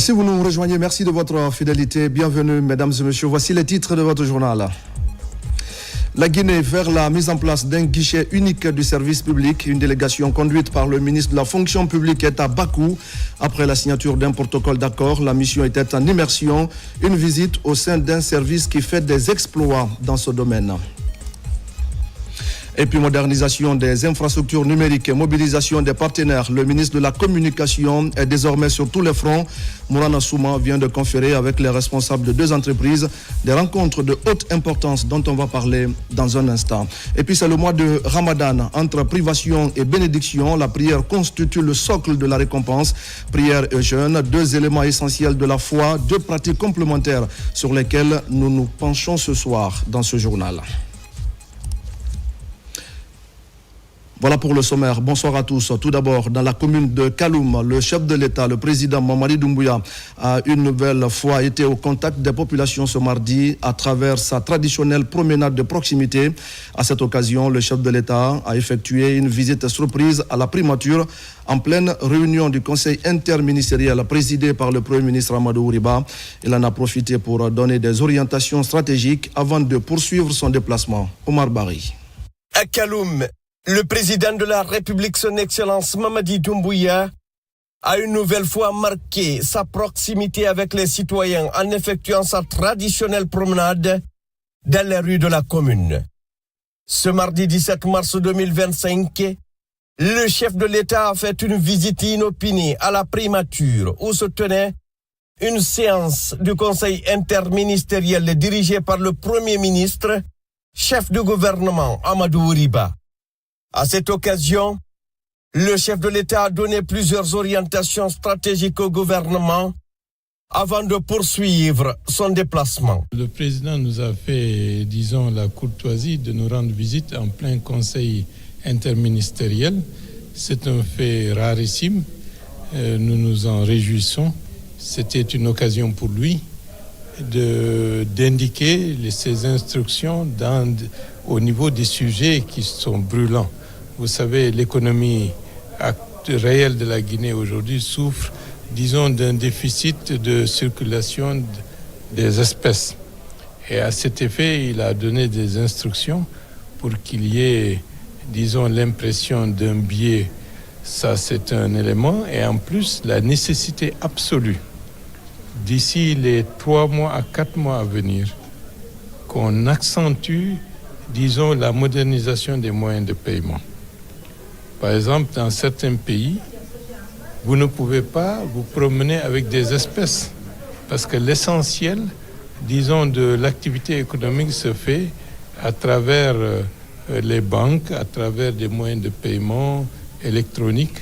Si vous nous rejoignez, merci de votre fidélité. Bienvenue, mesdames et messieurs. Voici les titres de votre journal. La Guinée vers la mise en place d'un guichet unique du service public. Une délégation conduite par le ministre de la fonction publique est à Bakou. Après la signature d'un protocole d'accord, la mission était en immersion. Une visite au sein d'un service qui fait des exploits dans ce domaine. Et puis modernisation des infrastructures numériques et mobilisation des partenaires. Le ministre de la Communication est désormais sur tous les fronts. Mourana Souma vient de conférer avec les responsables de 2 entreprises des rencontres de haute importance dont on va parler dans un instant. Et puis c'est le mois de Ramadan. Entre privation et bénédiction, la prière constitue le socle de la récompense. Prière et jeûne, 2 éléments essentiels de la foi, 2 pratiques complémentaires sur lesquelles nous nous penchons ce soir dans ce journal. Voilà pour le sommaire. Bonsoir à tous. Tout d'abord, dans la commune de Kaloum, le chef de l'État, le président Mamadi Doumbouya, a une nouvelle fois été au contact des populations ce mardi à travers sa traditionnelle promenade de proximité. À cette occasion, le chef de l'État a effectué une visite surprise à la primature en pleine réunion du conseil interministériel présidé par le Premier ministre Amadou Ouriba. Il en a profité pour donner des orientations stratégiques avant de poursuivre son déplacement. Omar Bari. À Kaloum, le président de la République, son Excellence Mamadi Doumbouya, a une nouvelle fois marqué sa proximité avec les citoyens en effectuant sa traditionnelle promenade dans les rues de la commune. Ce mardi 17 mars 2025, le chef de l'État a fait une visite inopinée à la primature où se tenait une séance du conseil interministériel dirigé par le Premier ministre, chef du gouvernement Amadou Ouriba. À cette occasion, le chef de l'État a donné plusieurs orientations stratégiques au gouvernement avant de poursuivre son déplacement. Le président nous a fait, la courtoisie de nous rendre visite en plein conseil interministériel. C'est un fait rarissime. Nous nous en réjouissons. C'était une occasion pour lui d'indiquer ses instructions au niveau des sujets qui sont brûlants. Vous savez, l'économie réelle de la Guinée aujourd'hui souffre, d'un déficit de circulation des espèces. Et à cet effet, il a donné des instructions pour qu'il y ait, l'impression d'un biais. Ça, c'est un élément. Et en plus, la nécessité absolue, d'ici les 3 mois à 4 mois à venir, qu'on accentue, la modernisation des moyens de paiement. Par exemple, dans certains pays, vous ne pouvez pas vous promener avec des espèces parce que l'essentiel, de l'activité économique se fait à travers les banques, à travers des moyens de paiement électroniques.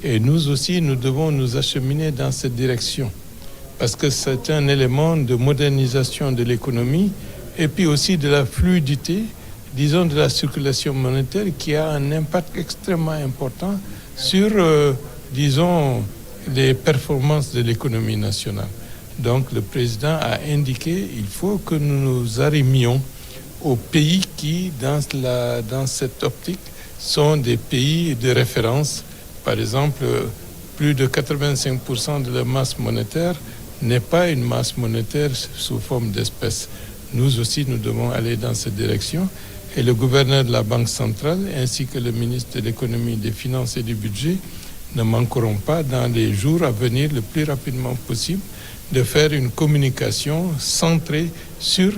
Et nous aussi, nous devons nous acheminer dans cette direction parce que c'est un élément de modernisation de l'économie et puis aussi de la fluidité, de la circulation monétaire qui a un impact extrêmement important sur, les performances de l'économie nationale. Donc le président a indiqué qu'il faut que nous nous arrimions aux pays qui, dans cette optique, sont des pays de référence. Par exemple, plus de 85% de la masse monétaire n'est pas une masse monétaire sous forme d'espèces. Nous aussi, nous devons aller dans cette direction. Et le gouverneur de la Banque centrale, ainsi que le ministre de l'économie, des finances et du budget, ne manqueront pas, dans les jours à venir, le plus rapidement possible, de faire une communication centrée sur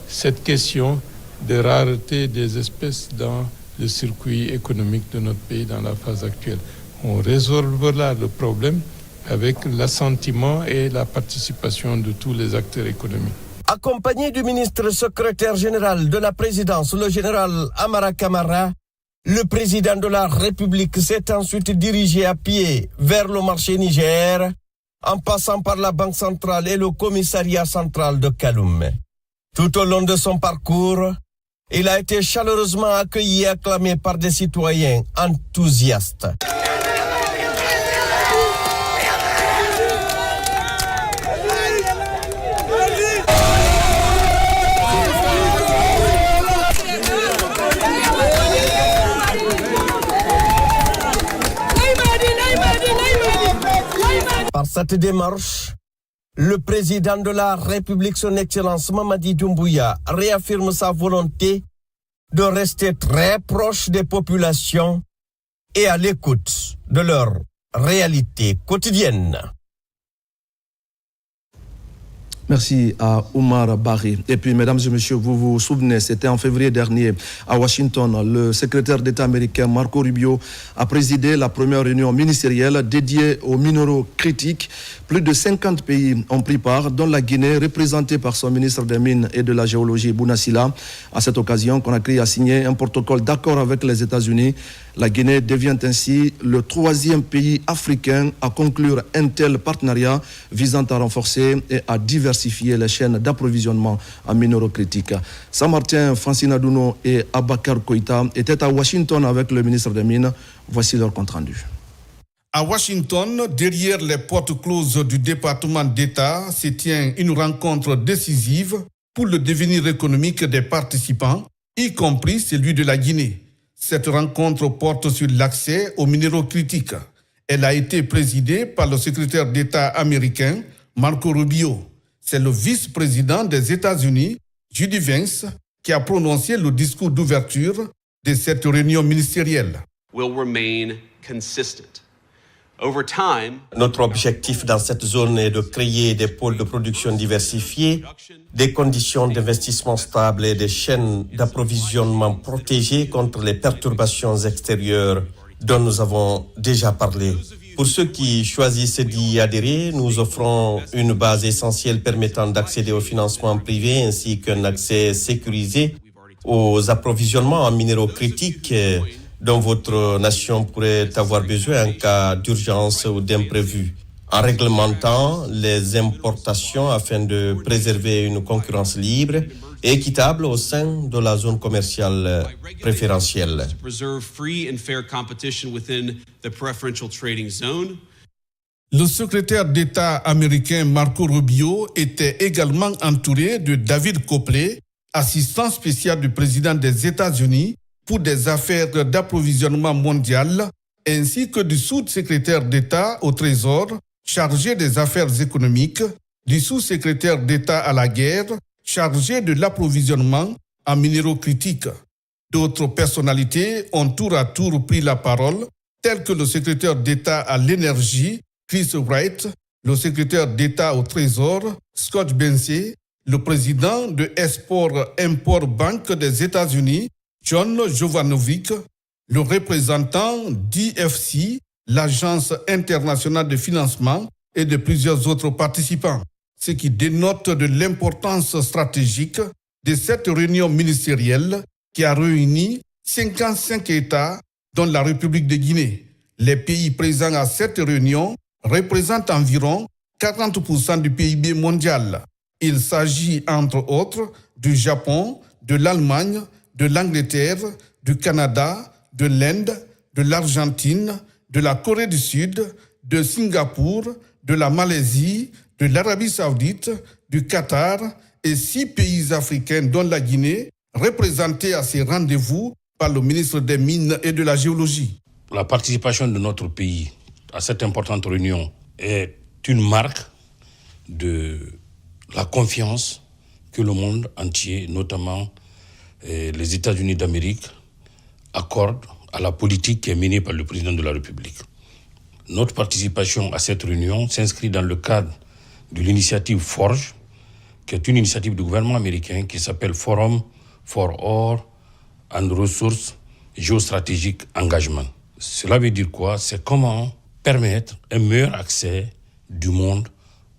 cette question de rareté des espèces dans le circuit économique de notre pays dans la phase actuelle. On résolvera le problème avec l'assentiment et la participation de tous les acteurs économiques. Accompagné du ministre secrétaire général de la présidence, le général Amara Kamara, le président de la République s'est ensuite dirigé à pied vers le marché Niger, en passant par la Banque centrale et le commissariat central de Kaloum. Tout au long de son parcours, il a été chaleureusement accueilli et acclamé par des citoyens enthousiastes. Par cette démarche, Le président de la République, son Excellence Mamadi Doumbouya, réaffirme sa volonté de rester très proche des populations et à l'écoute de leur réalité quotidienne. Merci à Oumar Barry. Et puis, mesdames et messieurs, vous vous souvenez, c'était en février dernier à Washington, le secrétaire d'État américain Marco Rubio a présidé la première réunion ministérielle dédiée aux minéraux critiques. Plus de 50 pays ont pris part, dont la Guinée, représentée par son ministre des Mines et de la Géologie, Bouna Sylla. À cette occasion, Conakry a signé un protocole d'accord avec les États-Unis. La Guinée devient ainsi le 3e pays africain à conclure un tel partenariat visant à renforcer et à diversifier les chaînes d'approvisionnement en minéraux critiques. Saint-Martin, Francine Adouno et Abakar Koïta étaient à Washington avec le ministre des Mines. Voici leur compte-rendu. À Washington, derrière les portes closes du département d'État, se tient une rencontre décisive pour le devenir économique des participants, y compris celui de la Guinée. Cette rencontre porte sur l'accès aux minéraux critiques. Elle a été présidée par le secrétaire d'État américain, Marco Rubio. C'est le vice-président des États-Unis, J.D. Vance, qui a prononcé le discours d'ouverture de cette réunion ministérielle. Notre objectif dans cette zone est de créer des pôles de production diversifiés, des conditions d'investissement stables et des chaînes d'approvisionnement protégées contre les perturbations extérieures dont nous avons déjà parlé. Pour ceux qui choisissent d'y adhérer, nous offrons une base essentielle permettant d'accéder au financement privé ainsi qu'un accès sécurisé aux approvisionnements en minéraux critiques dont votre nation pourrait avoir besoin en cas d'urgence ou d'imprévu, en réglementant les importations afin de préserver une concurrence libre et équitable au sein de la zone commerciale préférentielle. Le secrétaire d'État américain Marco Rubio était également entouré de David Copley, assistant spécial du président des États-Unis pour des affaires d'approvisionnement mondial, ainsi que du sous-secrétaire d'État au Trésor, chargé des affaires économiques, du sous-secrétaire d'État à la guerre, chargé de l'approvisionnement en minéraux critiques. D'autres personnalités ont tour à tour pris la parole, tels que le secrétaire d'État à l'énergie, Chris Wright, le secrétaire d'État au Trésor, Scott Bensey, le président de Export-Import Bank des États-Unis, John Jovanovic, le représentant d'IFC, l'Agence internationale de financement, et de plusieurs autres participants, ce qui dénote de l'importance stratégique de cette réunion ministérielle qui a réuni 55 États, dont la République de Guinée. Les pays présents à cette réunion représentent environ 40% du PIB mondial. Il s'agit entre autres du Japon, de l'Allemagne, de l'Angleterre, du Canada, de l'Inde, de l'Argentine, de la Corée du Sud, de Singapour, de la Malaisie, de l'Arabie Saoudite, du Qatar et 6 pays africains dont la Guinée, représentés à ces rendez-vous par le ministre des Mines et de la Géologie. La participation de notre pays à cette importante réunion est une marque de la confiance que le monde entier, notamment les États-Unis d'Amérique, accordent à la politique qui est menée par le président de la République. Notre participation à cette réunion s'inscrit dans le cadre de l'initiative FORGE, qui est une initiative du gouvernement américain qui s'appelle Forum for Ore and Resources Geostrategic Engagement. Cela veut dire quoi? C'est comment permettre un meilleur accès du monde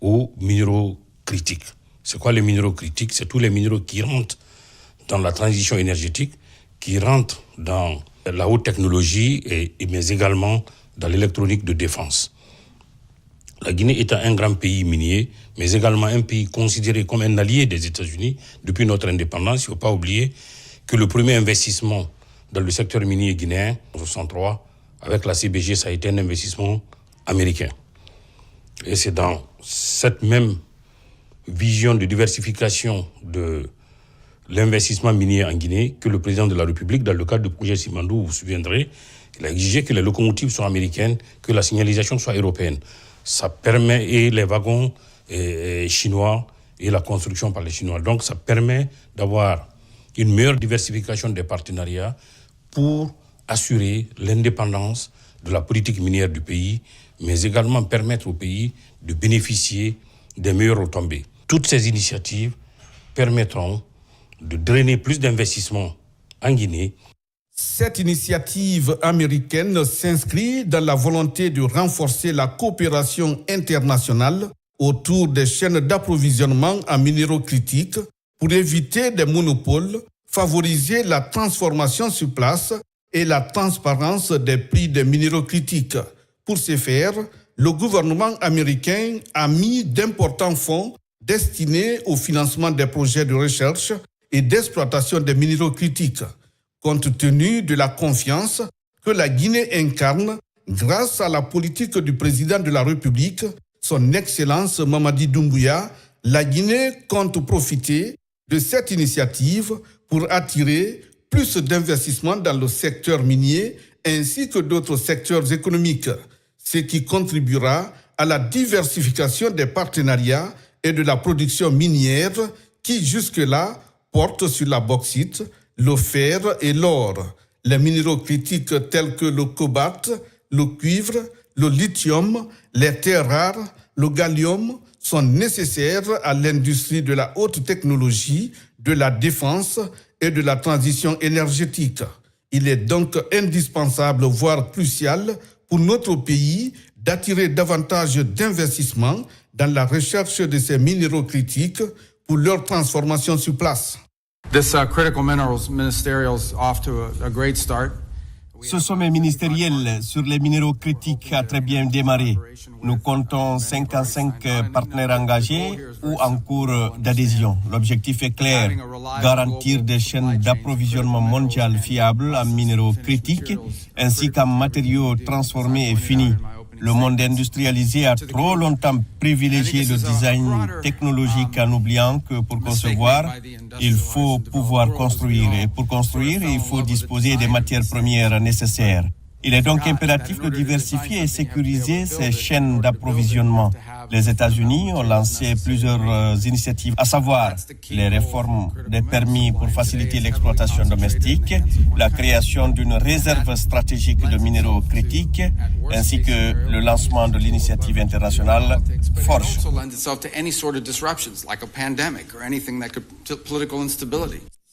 aux minéraux critiques. C'est quoi les minéraux critiques? C'est tous les minéraux qui rentrent dans la transition énergétique, qui rentrent dans la haute technologie, mais également dans l'électronique de défense. La Guinée étant un grand pays minier, mais également un pays considéré comme un allié des États-Unis depuis notre indépendance, il ne faut pas oublier que le premier investissement dans le secteur minier guinéen, en 1963, avec la CBG, ça a été un investissement américain. Et c'est dans cette même vision de diversification de l'investissement minier en Guinée que le président de la République, dans le cadre du projet Simandou, vous vous souviendrez, il a exigé que les locomotives soient américaines, que la signalisation soit européenne. Ça permet, et les wagons chinois et la construction par les Chinois. Donc ça permet d'avoir une meilleure diversification des partenariats pour assurer l'indépendance de la politique minière du pays, mais également permettre au pays de bénéficier des meilleures retombées. Toutes ces initiatives permettront de drainer plus d'investissements en Guinée. Cette initiative américaine s'inscrit dans la volonté de renforcer la coopération internationale autour des chaînes d'approvisionnement en minéraux critiques pour éviter des monopoles, favoriser la transformation sur place et la transparence des prix des minéraux critiques. Pour ce faire, le gouvernement américain a mis d'importants fonds destinés au financement des projets de recherche et d'exploitation des minéraux critiques, compte tenu de la confiance que la Guinée incarne grâce à la politique du président de la République, son Excellence Mamadi Doumbouya. La Guinée compte profiter de cette initiative pour attirer plus d'investissements dans le secteur minier ainsi que d'autres secteurs économiques, ce qui contribuera à la diversification des partenariats et de la production minière qui jusque-là portent sur la bauxite, le fer et l'or. Les minéraux critiques tels que le cobalt, le cuivre, le lithium, les terres rares, le gallium sont nécessaires à l'industrie de la haute technologie, de la défense et de la transition énergétique. Il est donc indispensable, voire crucial, pour notre pays d'attirer davantage d'investissements dans la recherche de ces minéraux critiques pour leur transformation sur place. Ce sommet ministériel sur les minéraux critiques a très bien démarré. Nous comptons 55 partenaires engagés ou en cours d'adhésion. L'objectif est clair, garantir des chaînes d'approvisionnement mondiales fiables en minéraux critiques ainsi qu'en matériaux transformés et finis. Le monde industrialisé a trop longtemps privilégié le design technologique en oubliant que pour concevoir, il faut pouvoir construire. Et pour construire, il faut disposer des matières premières nécessaires. Il est donc impératif de diversifier et sécuriser ces chaînes d'approvisionnement. Les États-Unis ont lancé plusieurs initiatives, à savoir les réformes des permis pour faciliter l'exploitation domestique, la création d'une réserve stratégique de minéraux critiques, ainsi que le lancement de l'initiative internationale FORGE.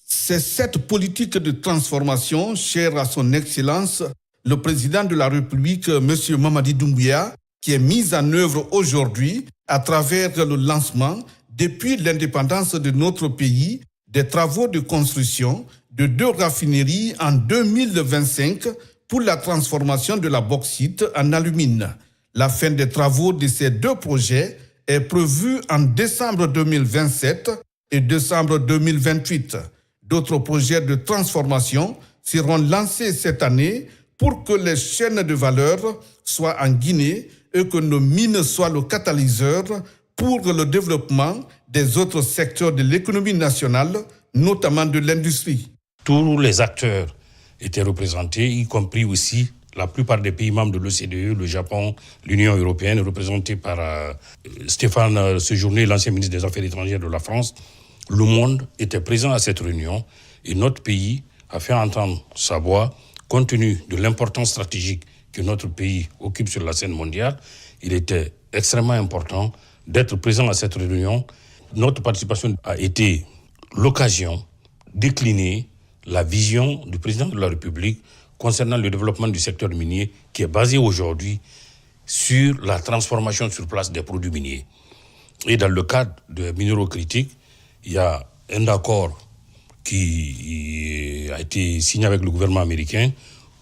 C'est cette politique de transformation chère à son Excellence le président de la République, M. Mamadi Doumbouya, qui est mise en œuvre aujourd'hui à travers le lancement, depuis l'indépendance de notre pays, des travaux de construction de 2 raffineries en 2025 pour la transformation de la bauxite en alumine. La fin des travaux de ces 2 projets est prévue en décembre 2027 et décembre 2028. D'autres projets de transformation seront lancés cette année pour que les chaînes de valeur soient en Guinée et que nos mines soient le catalyseur pour le développement des autres secteurs de l'économie nationale, notamment de l'industrie. Tous les acteurs étaient représentés, y compris aussi la plupart des pays membres de l'OCDE, le Japon, l'Union européenne, représentés par Stéphane Séjourné, l'ancien ministre des Affaires étrangères de la France. Le monde était présent à cette réunion et notre pays a fait entendre sa voix. Compte tenu de l'importance stratégique que notre pays occupe sur la scène mondiale, il était extrêmement important d'être présent à cette réunion. Notre participation a été l'occasion de décliner la vision du président de la République concernant le développement du secteur minier qui est basé aujourd'hui sur la transformation sur place des produits miniers. Et dans le cadre des minéraux critiques, il y a un accord qui a été signé avec le gouvernement américain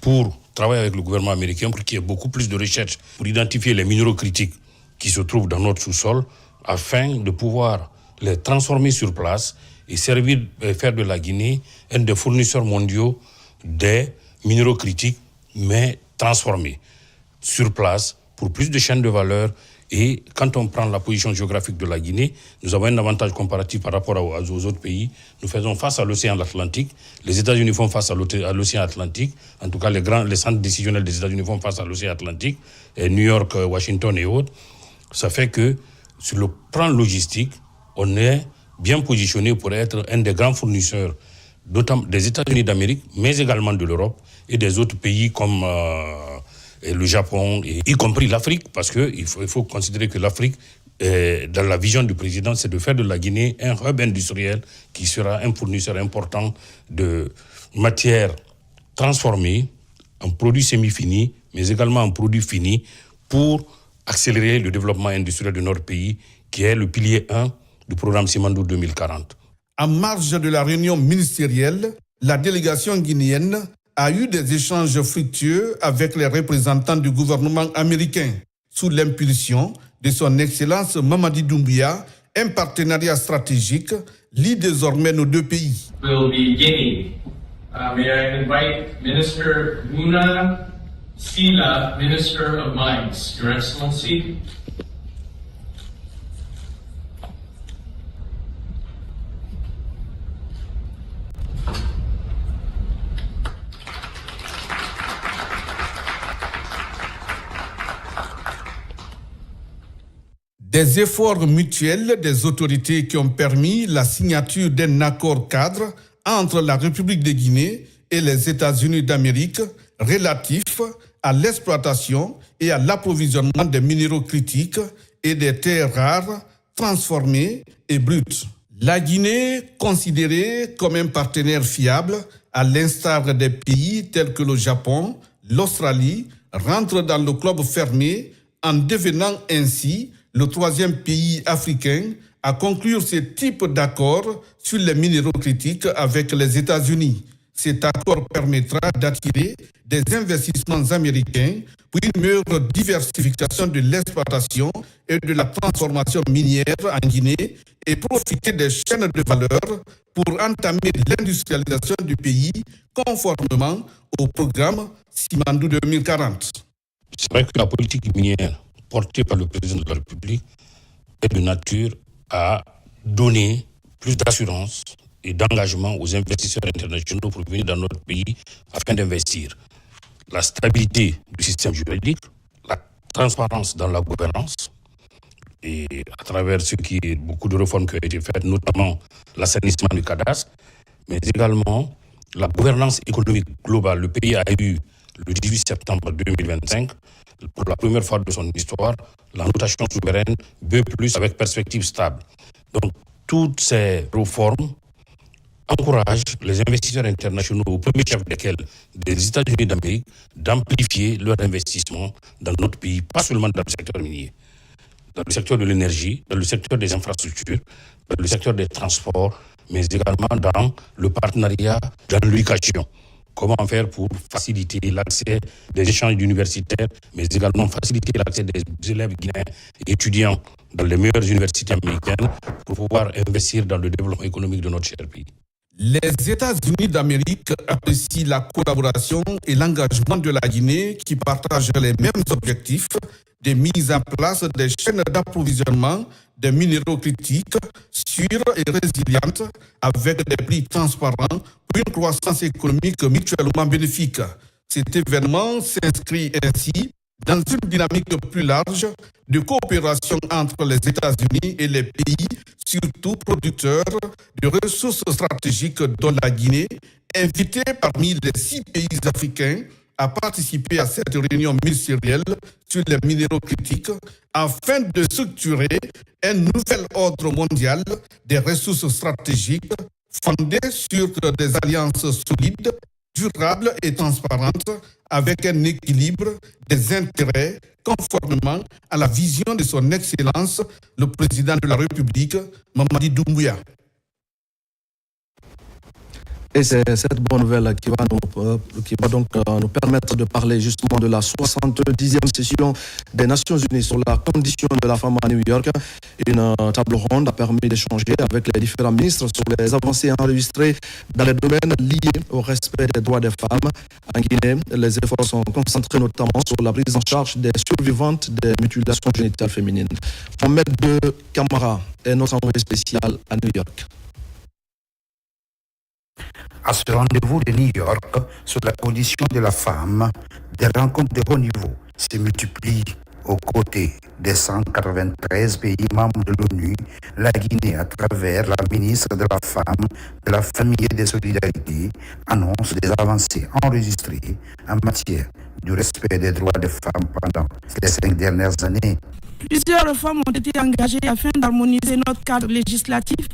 pour travailler avec le gouvernement américain pour qu'il y ait beaucoup plus de recherche pour identifier les minéraux critiques qui se trouvent dans notre sous-sol afin de pouvoir les transformer sur place et servir et faire de la Guinée un des fournisseurs mondiaux des minéraux critiques mais transformés sur place pour plus de chaînes de valeur. Et quand on prend la position géographique de la Guinée, nous avons un avantage comparatif par rapport aux autres pays. Nous faisons face à l'océan Atlantique. Les États-Unis font face à l'océan Atlantique. En tout cas, les centres décisionnels des États-Unis font face à l'océan Atlantique, et New York, Washington et autres. Ça fait que sur le plan logistique, on est bien positionné pour être un des grands fournisseurs des États-Unis d'Amérique, mais également de l'Europe et des autres pays comme le Japon, y compris l'Afrique, parce qu'il faut considérer que l'Afrique, dans la vision du président, c'est de faire de la Guinée un hub industriel qui sera un fournisseur important de matières transformées en produits semi-finis, mais également en produits finis pour accélérer le développement industriel de notre pays, qui est le pilier 1 du programme Simandou 2040. En marge de la réunion ministérielle, la délégation guinéenne a eu des échanges fructueux avec les représentants du gouvernement américain. Sous l'impulsion de son Excellence Mamadi Doumbouya, un partenariat stratégique lie désormais nos deux pays. Will be Guinea. May I invite Minister Muna Sila, Minister of Mines, Your Excellency. Des efforts mutuels des autorités qui ont permis la signature d'un accord cadre entre la République de Guinée et les États-Unis d'Amérique relatif à l'exploitation et à l'approvisionnement des minéraux critiques et des terres rares transformées et brutes. La Guinée, considérée comme un partenaire fiable, à l'instar des pays tels que le Japon, l'Australie, rentre dans le club fermé en devenant ainsi le troisième pays africain à conclure ce type d'accord sur les minéraux critiques avec les États-Unis. Cet accord permettra d'attirer des investissements américains pour une meilleure diversification de l'exploitation et de la transformation minière en Guinée et profiter des chaînes de valeur pour entamer l'industrialisation du pays conformément au programme Simandou 2040. C'est vrai que la politique minière portée par le président de la République est de nature à donner plus d'assurance et d'engagement aux investisseurs internationaux pour venir dans notre pays afin d'investir. La stabilité du système juridique, la transparence dans la gouvernance, et à travers beaucoup de réformes qui ont été faites, notamment l'assainissement du cadastre, mais également la gouvernance économique globale. Le pays a eu, le 18 septembre 2025, pour la première fois de son histoire, la notation souveraine B+, avec perspective stable. Donc, toutes ces réformes encouragent les investisseurs internationaux, au premier chef desquels des États-Unis d'Amérique, d'amplifier leur investissement dans notre pays, pas seulement dans le secteur minier, dans le secteur de l'énergie, dans le secteur des infrastructures, dans le secteur des transports, mais également dans le partenariat dans l'éducation. Comment faire pour faciliter l'accès des échanges universitaires, mais également faciliter l'accès des élèves guinéens et étudiants dans les meilleures universités américaines pour pouvoir investir dans le développement économique de notre cher pays. Les États-Unis d'Amérique apprécient la collaboration et l'engagement de la Guinée qui partagent les mêmes objectifs de mise en place des chaînes d'approvisionnement des minéraux critiques, sûres et résilientes, avec des prix transparents pour une croissance économique mutuellement bénéfique. Cet événement s'inscrit ainsi dans une dynamique plus large de coopération entre les États-Unis et les pays, surtout producteurs de ressources stratégiques dont la Guinée, invitée parmi les 6 pays africains à participer à cette réunion ministérielle sur les minéraux critiques afin de structurer un nouvel ordre mondial des ressources stratégiques fondé sur des alliances solides, durables et transparentes avec un équilibre des intérêts conformément à la vision de son Excellence, le président de la République, Mamadi Doumbouya. Et c'est cette bonne nouvelle qui va donc nous permettre de parler justement de la 70e session des Nations Unies sur la condition de la femme à New York. Une table ronde a permis d'échanger avec les différents ministres sur les avancées enregistrées dans les domaines liés au respect des droits des femmes. En Guinée, les efforts sont concentrés notamment sur la prise en charge des survivantes des mutilations génitales féminines. Mohamed de Camara est notre envoyé spécial à New York. À ce rendez-vous de New York sur la condition de la femme, des rencontres de haut niveau se multiplient Aux côtés des 193 pays membres de l'ONU, la Guinée, à travers la ministre de la Femme, de la Famille et des Solidarités, annonce des avancées enregistrées en matière du respect des droits des femmes pendant les 5 dernières années. Plusieurs réformes ont été engagées afin d'harmoniser notre cadre législatif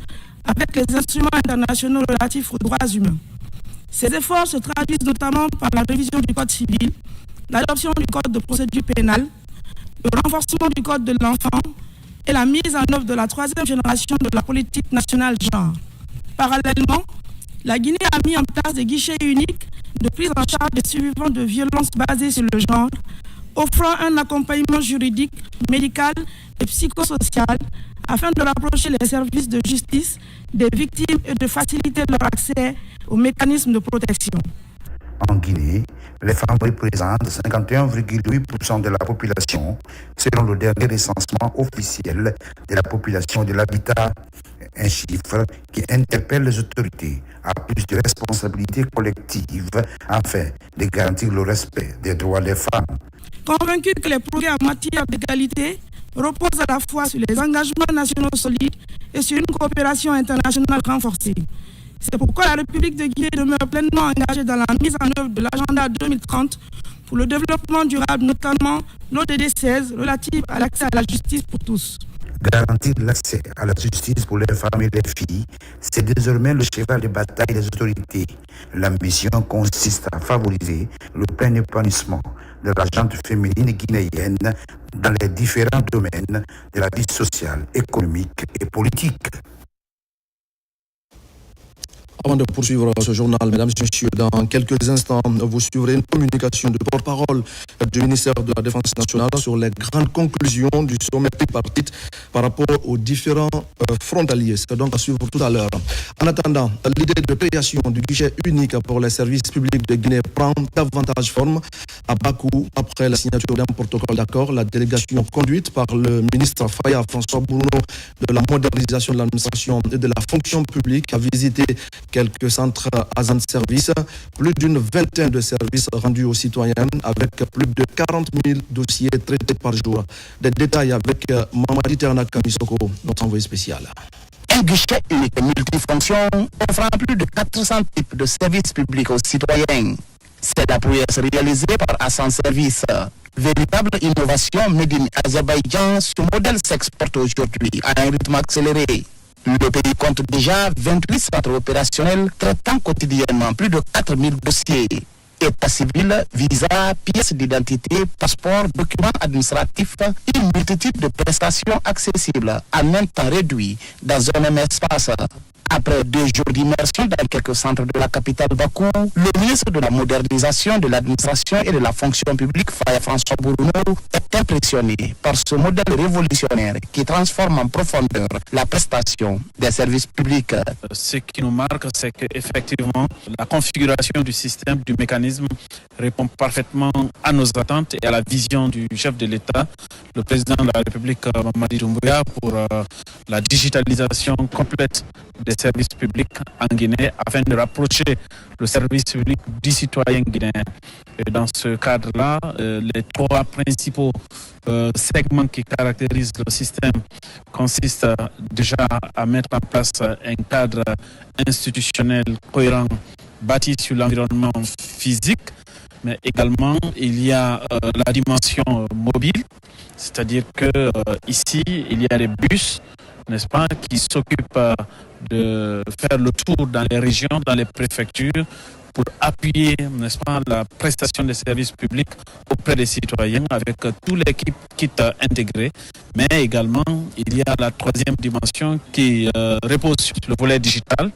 avec les instruments internationaux relatifs aux droits humains. Ces efforts se traduisent notamment par la révision du Code civil, l'adoption du Code de procédure pénale, le renforcement du Code de l'enfant et la mise en œuvre de la 3e génération de la politique nationale genre. Parallèlement, la Guinée a mis en place des guichets uniques de prise en charge des survivants de violences basées sur le genre, offrant un accompagnement juridique, médical et psychosocial afin de rapprocher les services de justice des victimes et de faciliter leur accès aux mécanismes de protection. En Guinée, les femmes représentent 51,8% de la population, selon le dernier recensement officiel de la population de l'habitat. Un chiffre qui interpelle les autorités à plus de responsabilités collectives afin de garantir le respect des droits des femmes. Convaincus que les progrès en matière d'égalité reposent à la fois sur les engagements nationaux solides et sur une coopération internationale renforcée. C'est pourquoi la République de Guinée demeure pleinement engagée dans la mise en œuvre de l'agenda 2030 pour le développement durable, notamment l'ODD 16 relative à l'accès à la justice pour tous. Garantir l'accès à la justice pour les femmes et les filles, c'est désormais le cheval de bataille des autorités. L'ambition consiste à favoriser le plein épanouissement de la gente féminine guinéenne dans les différents domaines de la vie sociale, économique et politique. Avant de poursuivre ce journal, mesdames et messieurs, dans quelques instants, vous suivrez une communication de porte-parole du ministère de la Défense nationale sur les grandes conclusions du sommet tripartite par rapport aux différents frontaliers. C'est donc à suivre tout à l'heure. En attendant, l'idée de création du guichet unique pour les services publics de Guinée prend davantage forme à Bakou après la signature d'un protocole d'accord. La délégation conduite par le ministre Faya François Bruno de la modernisation de l'administration et de la fonction publique a visité quelques centres agents de service, plus d'une vingtaine de services rendus aux citoyens avec plus de 40 000 dossiers traités par jour. Des détails avec Mamadi Terna Kamisoko, notre envoyé spécial. Un guichet unique multifonction offrant plus de 400 types de services publics aux citoyens. C'est la prouesse réalisée par Assan Service. Véritable innovation made in Azerbaïdjan, ce modèle s'exporte aujourd'hui à un rythme accéléré. Le pays compte déjà 28 centres opérationnels traitant quotidiennement plus de 4000 dossiers. État civil, visa, pièces d'identité, passeport, documents administratifs, une multitude de prestations accessibles en un temps réduit dans un même espace. Après 2 jours d'immersion dans quelques centres de la capitale Bakou, le ministre de la modernisation de l'administration et de la fonction publique, Faya François Bruno, est impressionné par ce modèle révolutionnaire qui transforme en profondeur la prestation des services publics. Ce qui nous marque, c'est qu'effectivement, la configuration du système, du mécanisme répond parfaitement à nos attentes et à la vision du chef de l'État, le président de la République, Mamadi Doumbouya, pour la digitalisation complète des services publics en Guinée afin de rapprocher le service public du citoyen guinéen. Et dans ce cadre-là, les 3 principaux segments qui caractérisent le système consistent déjà à mettre en place un cadre institutionnel cohérent bâti sur l'environnement physique, mais également il y a la dimension mobile, c'est-à-dire que ici il y a des bus, n'est-ce pas, qui s'occupent de faire le tour dans les régions, dans les préfectures, pour appuyer, n'est-ce pas, la prestation des services publics auprès des citoyens avec tout l'équipe kit intégré. Mais également, il y a la 3e dimension qui repose sur le volet digital.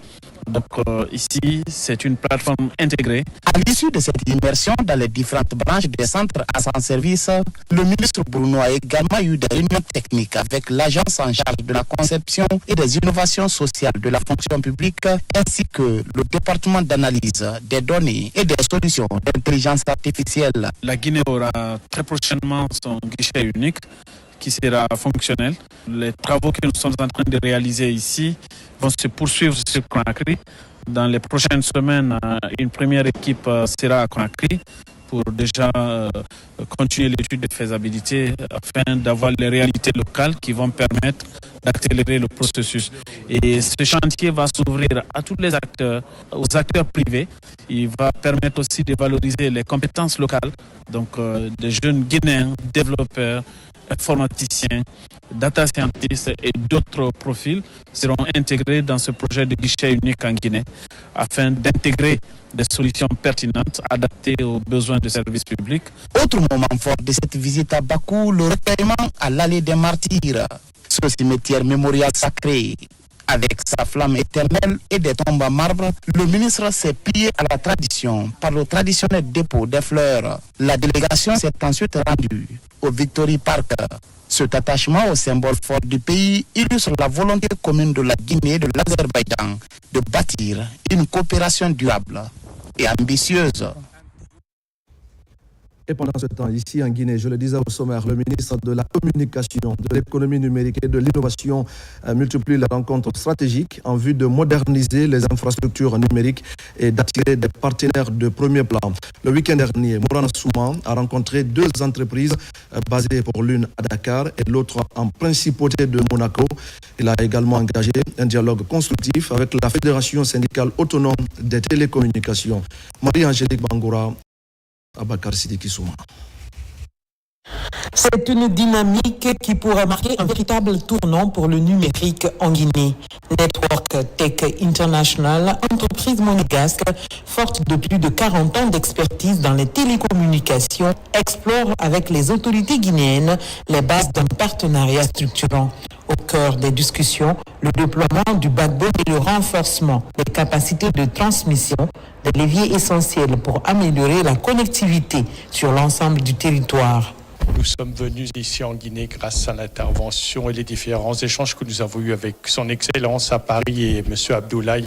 Donc ici, c'est une plateforme intégrée. À l'issue de cette immersion dans les différentes branches des centres à son service, le ministre Bruno a également eu des réunions techniques avec l'agence en charge de la conception et des innovations sociales de la fonction publique, ainsi que le département d'analyse des données et des solutions d'intelligence artificielle. La Guinée aura très prochainement son guichet unique qui sera fonctionnel. Les travaux que nous sommes en train de réaliser ici vont se poursuivre sur Conakry. Dans les prochaines semaines, une première équipe sera à Conakry pour déjà continuer l'étude de faisabilité afin d'avoir les réalités locales qui vont permettre d'accélérer le processus. Et ce chantier va s'ouvrir à tous les acteurs, aux acteurs privés. Il va permettre aussi de valoriser les compétences locales, donc des jeunes Guinéens, développeurs, informaticiens, data scientists et d'autres profils seront intégrés dans ce projet de guichet unique en Guinée afin d'intégrer des solutions pertinentes adaptées aux besoins du service public. Autre moment fort de cette visite à Bakou, le recueillement à l'allée des martyrs, ce cimetière mémorial sacré. Avec sa flamme éternelle et des tombes en marbre, le ministre s'est plié à la tradition par le traditionnel dépôt des fleurs. La délégation s'est ensuite rendue au Victory Park. Cet attachement au symbole fort du pays illustre la volonté commune de la Guinée et de l'Azerbaïdjan de bâtir une coopération durable et ambitieuse. Et pendant ce temps, ici en Guinée, je le disais au sommaire, le ministre de la Communication, de l'économie numérique et de l'innovation multiplie les rencontres stratégiques en vue de moderniser les infrastructures numériques et d'attirer des partenaires de premier plan. Le week-end dernier, Mourana Souma a rencontré deux entreprises basées pour l'une à Dakar et l'autre en principauté de Monaco. Il a également engagé un dialogue constructif avec la Fédération syndicale autonome des télécommunications. Marie-Angélique Bangoura, Abakar Sidiki Souma. C'est une dynamique qui pourrait marquer un véritable tournant pour le numérique en Guinée. Network Tech International, entreprise monégasque forte de plus de 40 ans d'expertise dans les télécommunications, explore avec les autorités guinéennes les bases d'un partenariat structurant. Au cœur des discussions, le déploiement du backbone et le renforcement des capacités de transmission, des leviers essentiels pour améliorer la connectivité sur l'ensemble du territoire. Nous sommes venus ici en Guinée grâce à l'intervention et les différents échanges que nous avons eus avec son Excellence à Paris et M. Abdoulaye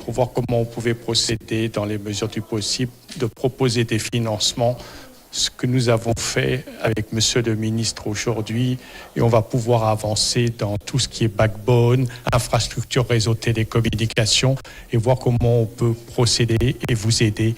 pour voir comment on pouvait procéder dans les mesures du possible, de proposer des financements, ce que nous avons fait avec M. le ministre aujourd'hui, et on va pouvoir avancer dans tout ce qui est backbone, infrastructure, réseau télécommunications, et voir comment on peut procéder et vous aider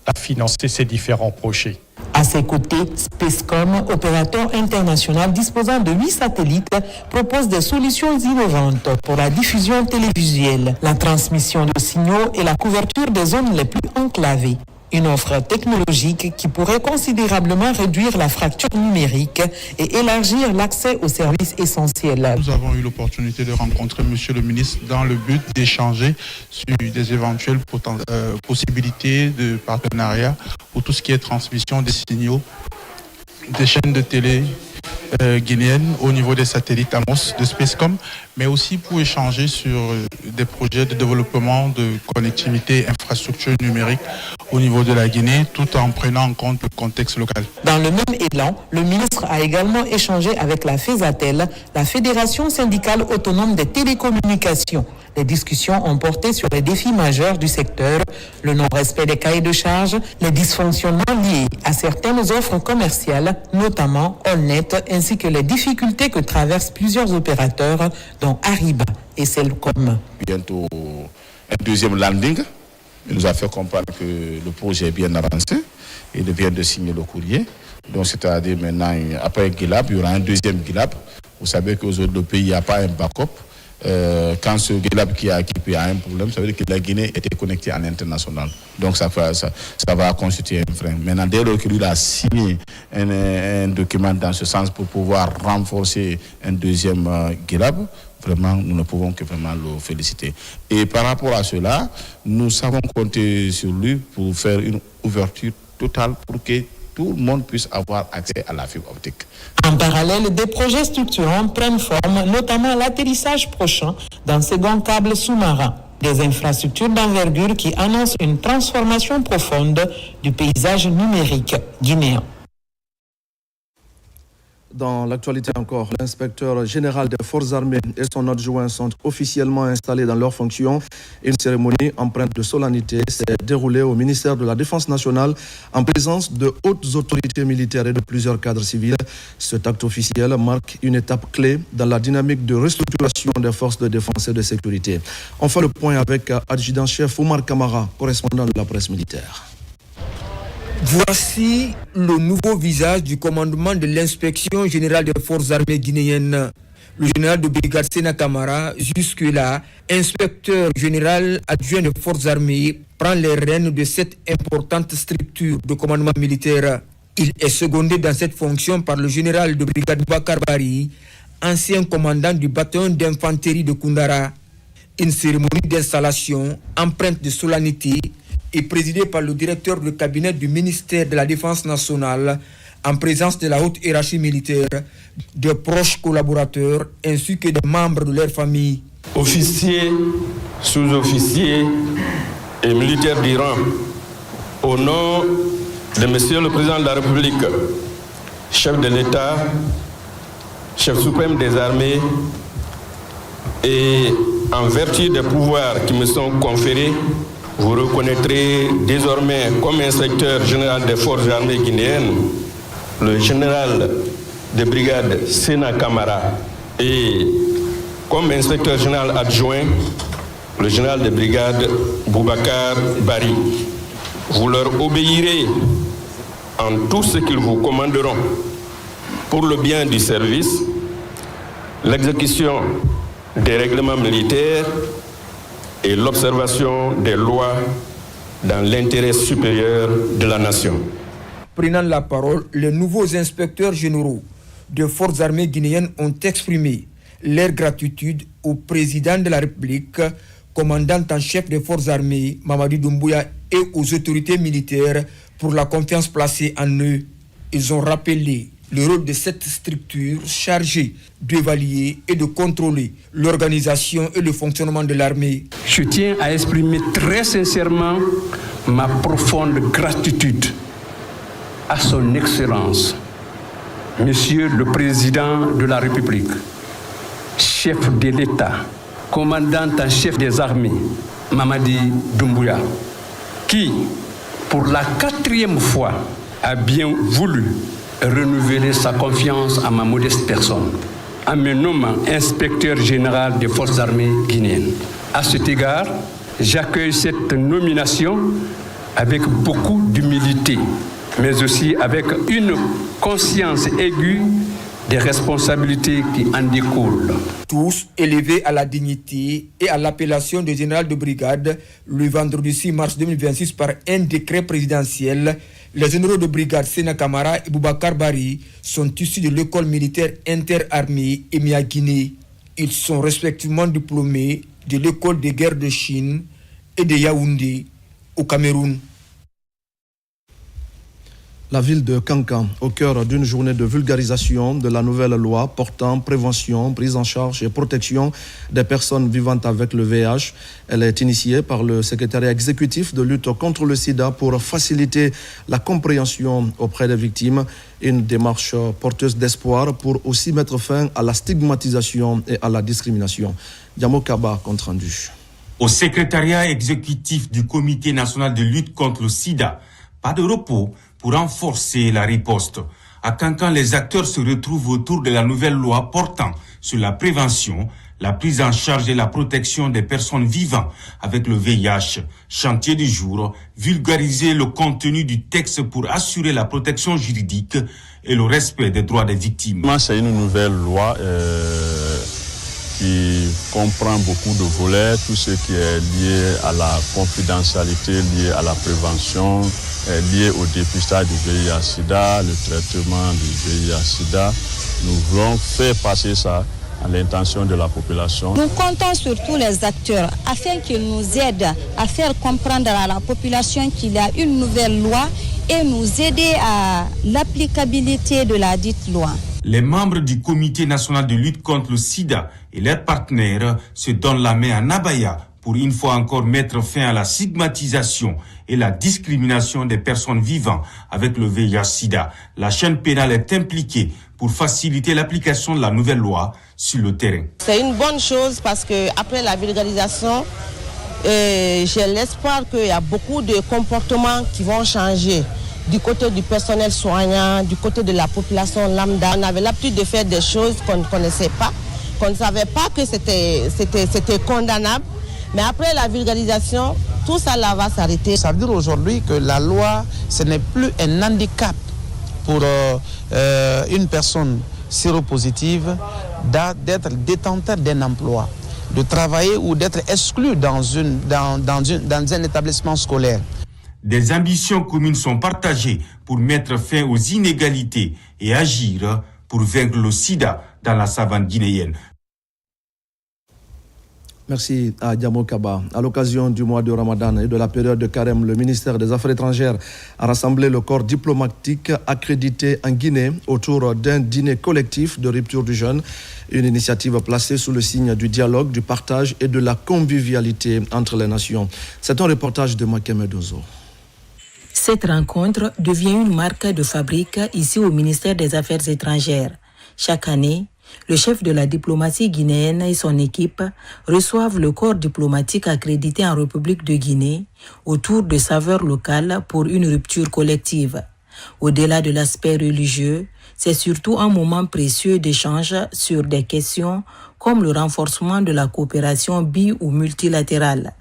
à financer ces différents projets. À ses côtés, Spacecom, opérateur international disposant de 8 satellites, propose des solutions innovantes pour la diffusion télévisuelle, la transmission de signaux et la couverture des zones les plus enclavées. Une offre technologique qui pourrait considérablement réduire la fracture numérique et élargir l'accès aux services essentiels. Nous avons eu l'opportunité de rencontrer M. le ministre dans le but d'échanger sur des éventuelles possibilités de partenariat pour tout ce qui est transmission des signaux des chaînes de télé guinéennes au niveau des satellites Amos de Spacecom, mais aussi pour échanger sur des projets de développement de connectivité infrastructure numérique au niveau de la Guinée, tout en prenant en compte le contexte local. Dans le même élan, le ministre a également échangé avec la FESATEL, la Fédération syndicale autonome des télécommunications. Les discussions ont porté sur les défis majeurs du secteur, le non-respect des cahiers de charges, les dysfonctionnements liés à certaines offres commerciales, notamment Allnet, ainsi que les difficultés que traversent plusieurs opérateurs, dont Ariba et Cellcom. Bientôt un deuxième landing. Il nous a fait comprendre que le projet est bien avancé. Il vient de signer le courrier. Donc c'est-à-dire maintenant, après Guilab, il y aura un deuxième Guilab. Vous savez qu'aujourd'hui, le pays n'y a pas un backup. Quand ce Guilab qui a équipé a un problème, ça veut dire que la Guinée était connectée en international. Donc ça va constituer un frein. Maintenant, dès lors qu'il a signé un document dans ce sens pour pouvoir renforcer un deuxième Guilab, vraiment, nous ne pouvons que vraiment le féliciter. Et par rapport à cela, nous savons compter sur lui pour faire une ouverture totale pour que tout le monde puisse avoir accès à la fibre optique. En parallèle, des projets structurants prennent forme, notamment l'atterrissage prochain d'un second câble sous-marin. Des infrastructures d'envergure qui annoncent une transformation profonde du paysage numérique guinéen. Dans l'actualité encore, l'inspecteur général des forces armées et son adjoint sont officiellement installés dans leurs fonctions. Une cérémonie empreinte de solennité s'est déroulée au ministère de la Défense nationale en présence de hautes autorités militaires et de plusieurs cadres civils. Cet acte officiel marque une étape clé dans la dynamique de restructuration des forces de défense et de sécurité. On fait le point avec adjudant-chef Oumar Kamara, correspondant de la presse militaire. Voici le nouveau visage du commandement de l'inspection générale des forces armées guinéennes. Le général de brigade Sena Camara, jusque-là inspecteur général adjoint des forces armées, prend les rênes de cette importante structure de commandement militaire. Il est secondé dans cette fonction par le général de brigade Boubacar Bari, ancien commandant du bataillon d'infanterie de Koundara. Une cérémonie d'installation empreinte de solennité est présidée par le directeur de cabinet du ministère de la Défense nationale, en présence de la haute hiérarchie militaire, de proches collaborateurs ainsi que des membres de leur famille. Officiers, sous-officiers et militaires du rang, au nom de Monsieur le Président de la République, chef de l'État, chef suprême des armées, et en vertu des pouvoirs qui me sont conférés, vous reconnaîtrez désormais comme inspecteur général des forces armées guinéennes le général de brigade Sena Camara et comme inspecteur général adjoint le général de brigade Boubacar Bari. Vous leur obéirez en tout ce qu'ils vous commanderont pour le bien du service, l'exécution des règlements militaires et l'observation des lois dans l'intérêt supérieur de la nation. Prenant la parole, les nouveaux inspecteurs généraux des forces armées guinéennes ont exprimé leur gratitude au président de la République, commandant en chef des forces armées, Mamadi Doumbouya, et aux autorités militaires pour la confiance placée en eux. Ils ont rappelé le rôle de cette structure chargée d'évaluer et de contrôler l'organisation et le fonctionnement de l'armée. Je tiens à exprimer très sincèrement ma profonde gratitude à son Excellence, Monsieur le Président de la République, chef de l'État, commandant en chef des armées, Mamadi Doumbouya, qui, pour la 4e fois, a bien voulu renouveler sa confiance à ma modeste personne, en me nommant inspecteur général des forces armées guinéennes. À cet égard, j'accueille cette nomination avec beaucoup d'humilité, mais aussi avec une conscience aiguë des responsabilités qui en découlent. Tous élevés à la dignité et à l'appellation de général de brigade le vendredi 6 mars 2026 par un décret présidentiel, les généraux de brigade Sena Camara et Boubacar Bari sont issus de l'école militaire interarmée EMIA Guinée. Ils sont respectivement diplômés de l'école de guerre de Chine et de Yaoundé au Cameroun. La ville de Kankan, au cœur d'une journée de vulgarisation de la nouvelle loi portant prévention, prise en charge et protection des personnes vivant avec le VIH. Elle est initiée par le secrétariat exécutif de lutte contre le sida pour faciliter la compréhension auprès des victimes. Une démarche porteuse d'espoir pour aussi mettre fin à la stigmatisation et à la discrimination. Diamo Kaba, compte rendu. Au secrétariat exécutif du Comité national de lutte contre le sida, pas de repos pour renforcer la riposte. À Kankan, les acteurs se retrouvent autour de la nouvelle loi portant sur la prévention, la prise en charge et la protection des personnes vivant avec le VIH. Chantier du jour, vulgariser le contenu du texte pour assurer la protection juridique et le respect des droits des victimes. C'est une nouvelle loi qui comprend beaucoup de volets, tout ce qui est lié à la confidentialité, lié à la prévention, lié au dépistage du VIH-Sida, le traitement du VIH-Sida. Nous voulons faire passer ça à l'intention de la population. Nous comptons sur tous les acteurs afin qu'ils nous aident à faire comprendre à la population qu'il y a une nouvelle loi et nous aider à l'applicabilité de la dite loi. Les membres du Comité national de lutte contre le sida et leurs partenaires se donnent la main en abaya pour une fois encore mettre fin à la stigmatisation et la discrimination des personnes vivant avec le VIH-Sida. La chaîne pénale est impliquée pour faciliter l'application de la nouvelle loi sur le terrain. C'est une bonne chose parce que après la vulgarisation, j'ai l'espoir qu'il y a beaucoup de comportements qui vont changer. Du côté du personnel soignant, du côté de la population lambda. On avait l'habitude de faire des choses qu'on ne connaissait pas, qu'on ne savait pas que c'était condamnable. Mais après la vulgarisation, tout ça là va s'arrêter. Ça veut dire aujourd'hui que la loi, ce n'est plus un handicap pour une personne séropositive d'être détenteur d'un emploi, de travailler ou d'être exclu dans un établissement scolaire. Des ambitions communes sont partagées pour mettre fin aux inégalités et agir pour vaincre le sida dans la savane guinéenne. Merci à Diamo Kaba. À l'occasion du mois de Ramadan et de la période de carême, le ministère des Affaires étrangères a rassemblé le corps diplomatique accrédité en Guinée autour d'un dîner collectif de rupture du jeûne, une initiative placée sous le signe du dialogue, du partage et de la convivialité entre les nations. C'est un reportage de Makeme Dozo. Cette rencontre devient une marque de fabrique ici au ministère des Affaires étrangères. Chaque année, le chef de la diplomatie guinéenne et son équipe reçoivent le corps diplomatique accrédité en République de Guinée autour de saveurs locales pour une rupture collective. Au-delà de l'aspect religieux, c'est surtout un moment précieux d'échange sur des questions comme le renforcement de la coopération bi- ou multilatérale.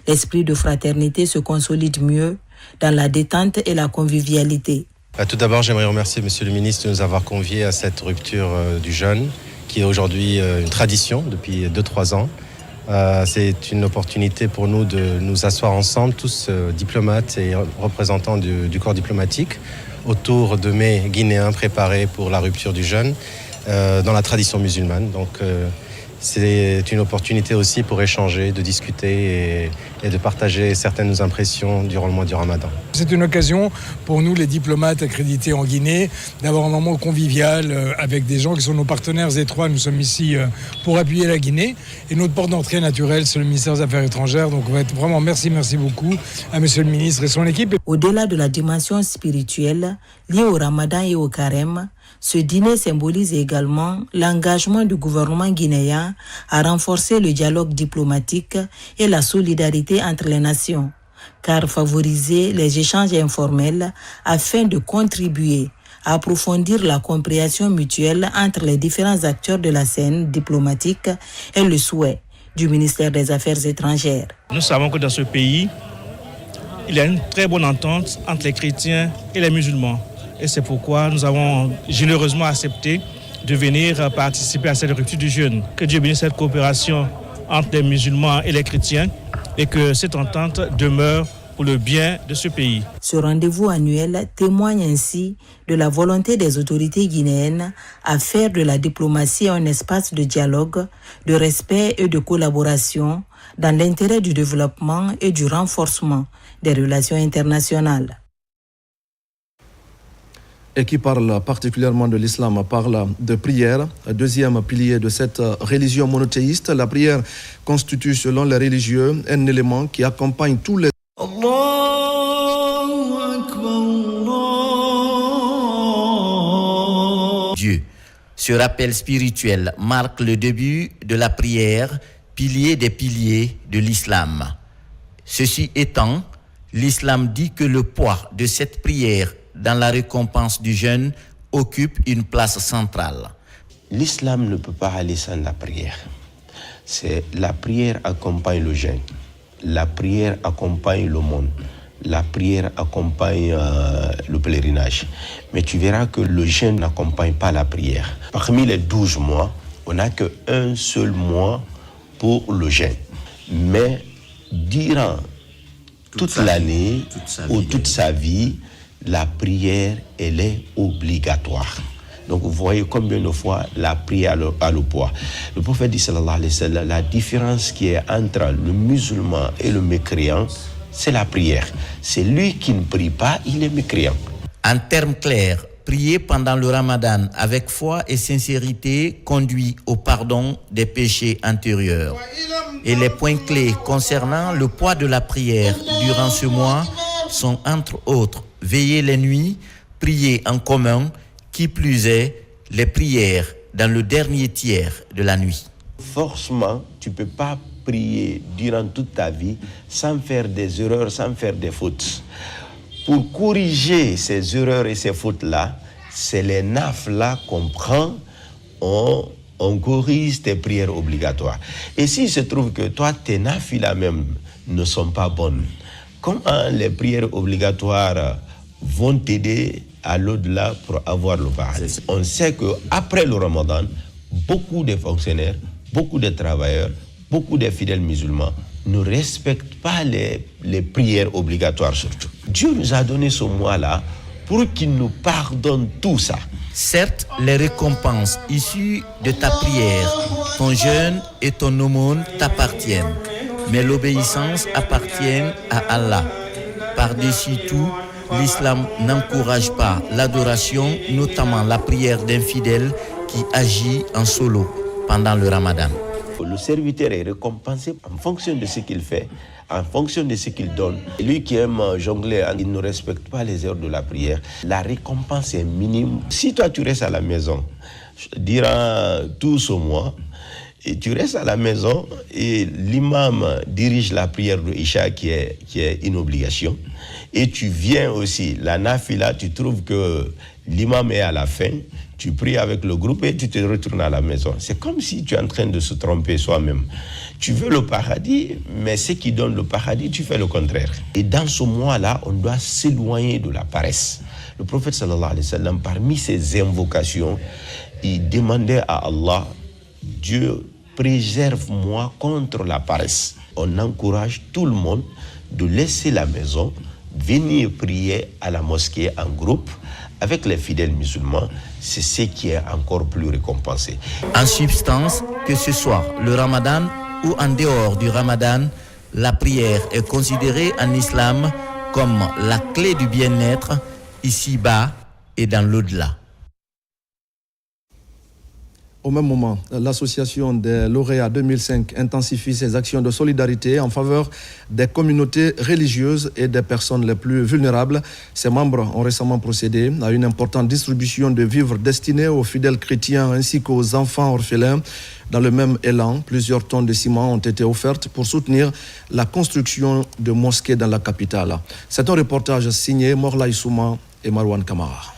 L'esprit de fraternité se consolide mieux dans la détente et la convivialité. Tout d'abord, j'aimerais remercier Monsieur le ministre de nous avoir conviés à cette rupture du jeûne, qui est aujourd'hui une tradition depuis 2-3 ans. C'est une opportunité pour nous de nous asseoir ensemble, tous diplomates et représentants du corps diplomatique, autour de mets guinéens préparés pour la rupture du jeûne dans la tradition musulmane. Donc, c'est une opportunité aussi pour échanger, de discuter et de partager certaines impressions durant le mois du Ramadan. C'est une occasion pour nous, les diplomates accrédités en Guinée, d'avoir un moment convivial avec des gens qui sont nos partenaires étroits. Nous sommes ici pour appuyer la Guinée. Et notre porte d'entrée naturelle, c'est le ministère des Affaires étrangères. Donc on va être vraiment merci beaucoup à Monsieur le ministre et son équipe. Au-delà de la dimension spirituelle liée au Ramadan et au carême, ce dîner symbolise également l'engagement du gouvernement guinéen à renforcer le dialogue diplomatique et la solidarité entre les nations, car favoriser les échanges informels afin de contribuer à approfondir la compréhension mutuelle entre les différents acteurs de la scène diplomatique est le souhait du ministère des Affaires étrangères. Nous savons que dans ce pays, il y a une très bonne entente entre les chrétiens et les musulmans. Et c'est pourquoi nous avons généreusement accepté de venir participer à cette rupture du jeûne. Que Dieu bénisse cette coopération entre les musulmans et les chrétiens et que cette entente demeure pour le bien de ce pays. Ce rendez-vous annuel témoigne ainsi de la volonté des autorités guinéennes à faire de la diplomatie un espace de dialogue, de respect et de collaboration dans l'intérêt du développement et du renforcement des relations internationales. Et qui parle particulièrement de l'islam, parle de prière, deuxième pilier de cette religion monothéiste. La prière constitue, selon les religieux, un élément qui accompagne tous les... Dieu. Ce rappel spirituel marque le début de la prière, pilier des piliers de l'islam. Ceci étant, l'islam dit que le poids de cette prière dans la récompense du jeûne occupe une place centrale. L'islam ne peut pas aller sans la prière. La prière accompagne le jeûne. La prière accompagne le monde. La prière accompagne le pèlerinage. Mais tu verras que le jeûne n'accompagne pas la prière. Parmi les 12 mois, on n'a qu'un seul mois pour le jeûne. Mais durant toute l'année ou toute sa vie, la prière, elle est obligatoire. Donc vous voyez combien de fois la prière a le poids. Le prophète dit, sallallahu alayhi wa sallam, la différence qui est entre le musulman et le mécréant, c'est la prière. C'est lui qui ne prie pas, il est mécréant. En termes clairs, prier pendant le Ramadan avec foi et sincérité conduit au pardon des péchés antérieurs. Et les points clés concernant le poids de la prière durant ce mois sont entre autres veiller les nuits, prier en commun, qui plus est, les prières dans le dernier tiers de la nuit. Forcément, tu ne peux pas prier durant toute ta vie sans faire des erreurs, sans faire des fautes. Pour corriger ces erreurs et ces fautes-là, c'est les nafs-là qu'on prend, on on corrige tes prières obligatoires. Et s'il se trouve que toi, tes nafilas même ne sont pas bonnes, comment les prières obligatoires vont t'aider à l'au-delà pour avoir le paradis? On sait qu'après le Ramadan, beaucoup de fonctionnaires, beaucoup de travailleurs, beaucoup de fidèles musulmans ne respectent pas les prières obligatoires surtout. Dieu nous a donné ce mois-là pour qu'il nous pardonne tout ça. Certes, les récompenses issues de ta prière, ton jeûne et ton aumône t'appartiennent, mais l'obéissance appartient à Allah. Par-dessus tout, l'islam n'encourage pas l'adoration, notamment la prière d'un fidèle qui agit en solo pendant le Ramadan. Le serviteur est récompensé en fonction de ce qu'il fait, en fonction de ce qu'il donne. Et lui qui aime jongler, il ne respecte pas les heures de la prière. La récompense est minime. Si toi tu restes à la maison, durant tout ce mois, et tu restes à la maison et l'imam dirige la prière de Isha qui est une obligation, et tu viens aussi, la nafila, tu trouves que l'imam est à la fin, tu pries avec le groupe et tu te retournes à la maison. C'est comme si tu es en train de se tromper soi-même. Tu veux le paradis, mais ce qui donne le paradis, tu fais le contraire. Et dans ce mois-là, on doit s'éloigner de la paresse. Le prophète sallallahu alayhi wa sallam, parmi ses invocations, il demandait à Allah, Dieu, préserve-moi contre la paresse. On encourage tout le monde de laisser la maison, venir prier à la mosquée en groupe avec les fidèles musulmans. C'est ce qui est encore plus récompensé. En substance, que ce soit le Ramadan ou en dehors du Ramadan, la prière est considérée en islam comme la clé du bien-être ici-bas et dans l'au-delà. Au même moment, l'association des lauréats 2005 intensifie ses actions de solidarité en faveur des communautés religieuses et des personnes les plus vulnérables. Ses membres ont récemment procédé à une importante distribution de vivres destinés aux fidèles chrétiens ainsi qu'aux enfants orphelins. Dans le même élan, plusieurs tonnes de ciment ont été offertes pour soutenir la construction de mosquées dans la capitale. C'est un reportage signé Morlaï Souma et Marwan Kamara.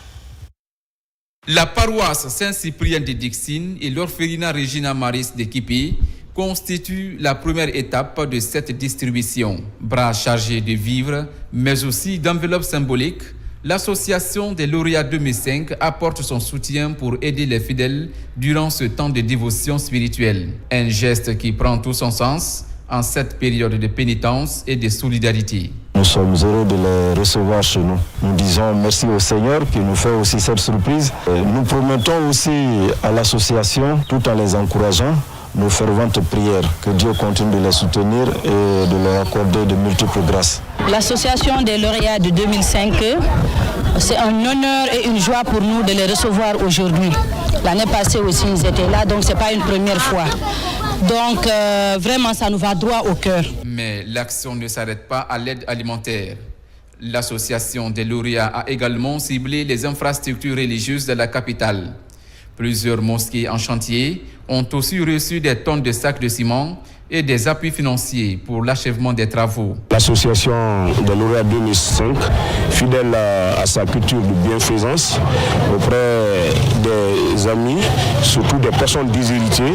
La paroisse Saint-Cyprien de Dixine et l'orphelinat Regina Maris de Kipi constituent la première étape de cette distribution. Bras chargés de vivres, mais aussi d'enveloppes symboliques, l'association des lauréats 2005 apporte son soutien pour aider les fidèles durant ce temps de dévotion spirituelle. Un geste qui prend tout son sens en cette période de pénitence et de solidarité. Nous sommes heureux de les recevoir chez nous. Nous disons merci au Seigneur qui nous fait aussi cette surprise. Nous promettons aussi à l'association, tout en les encourageant, nos ferventes prières, que Dieu continue de les soutenir et de leur accorder de multiples grâces. L'association des lauréats de 2005, c'est un honneur et une joie pour nous de les recevoir aujourd'hui. L'année passée aussi, ils étaient là, donc ce n'est pas une première fois. Donc vraiment, ça nous va droit au cœur. Mais l'action ne s'arrête pas à l'aide alimentaire. L'association des lauréats a également ciblé les infrastructures religieuses de la capitale. Plusieurs mosquées en chantier ont aussi reçu des tonnes de sacs de ciment et des appuis financiers pour l'achèvement des travaux. L'association des lauréats 2005, fidèle à sa culture de bienfaisance auprès des amis, surtout des personnes déshéritées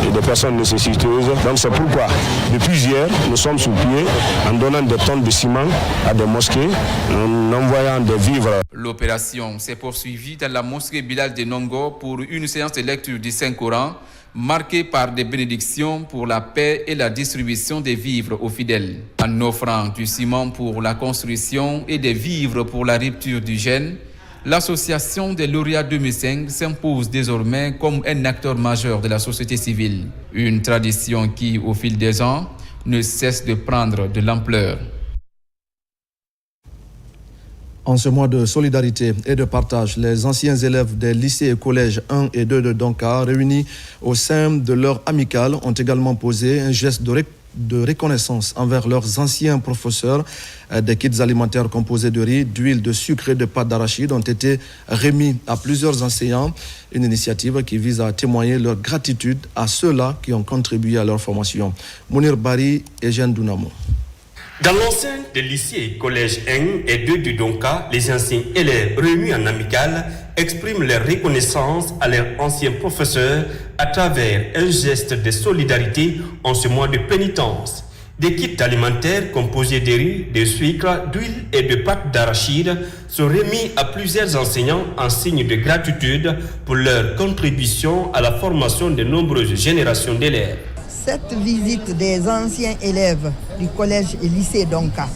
et des personnes nécessiteuses. Donc c'est pourquoi, depuis hier, nous sommes sur pied en donnant des tonnes de ciment à des mosquées, en envoyant des vivres. L'opération s'est poursuivie dans la mosquée Bilal de Nongo pour une séance de lecture du Saint-Coran marquée par des bénédictions pour la paix et la distribution des vivres aux fidèles. En offrant du ciment pour la construction et des vivres pour la rupture du jeûne, l'association des lauréats 2005 s'impose désormais comme un acteur majeur de la société civile. Une tradition qui, au fil des ans, ne cesse de prendre de l'ampleur. En ce mois de solidarité et de partage, les anciens élèves des lycées et collèges 1 et 2 de Donka, réunis au sein de leur amicale, ont également posé un geste de reconnaissance envers leurs anciens professeurs. Des kits alimentaires composés de riz, d'huile, de sucre et de pâte d'arachide ont été remis à plusieurs enseignants. Une initiative qui vise à témoigner leur gratitude à ceux-là qui ont contribué à leur formation. Mounir Bari et Jeanne Dounamo. Dans l'enceinte des lycées et collèges 1 et 2 du Donka, les anciens élèves réunis en amicale expriment leur reconnaissance à leurs anciens professeurs à travers un geste de solidarité en ce mois de pénitence. Des kits alimentaires composés de riz, de sucre, d'huile et de pâte d'arachide sont remis à plusieurs enseignants en signe de gratitude pour leur contribution à la formation de nombreuses générations d'élèves. Cette visite des anciens élèves du collège et lycée Donka,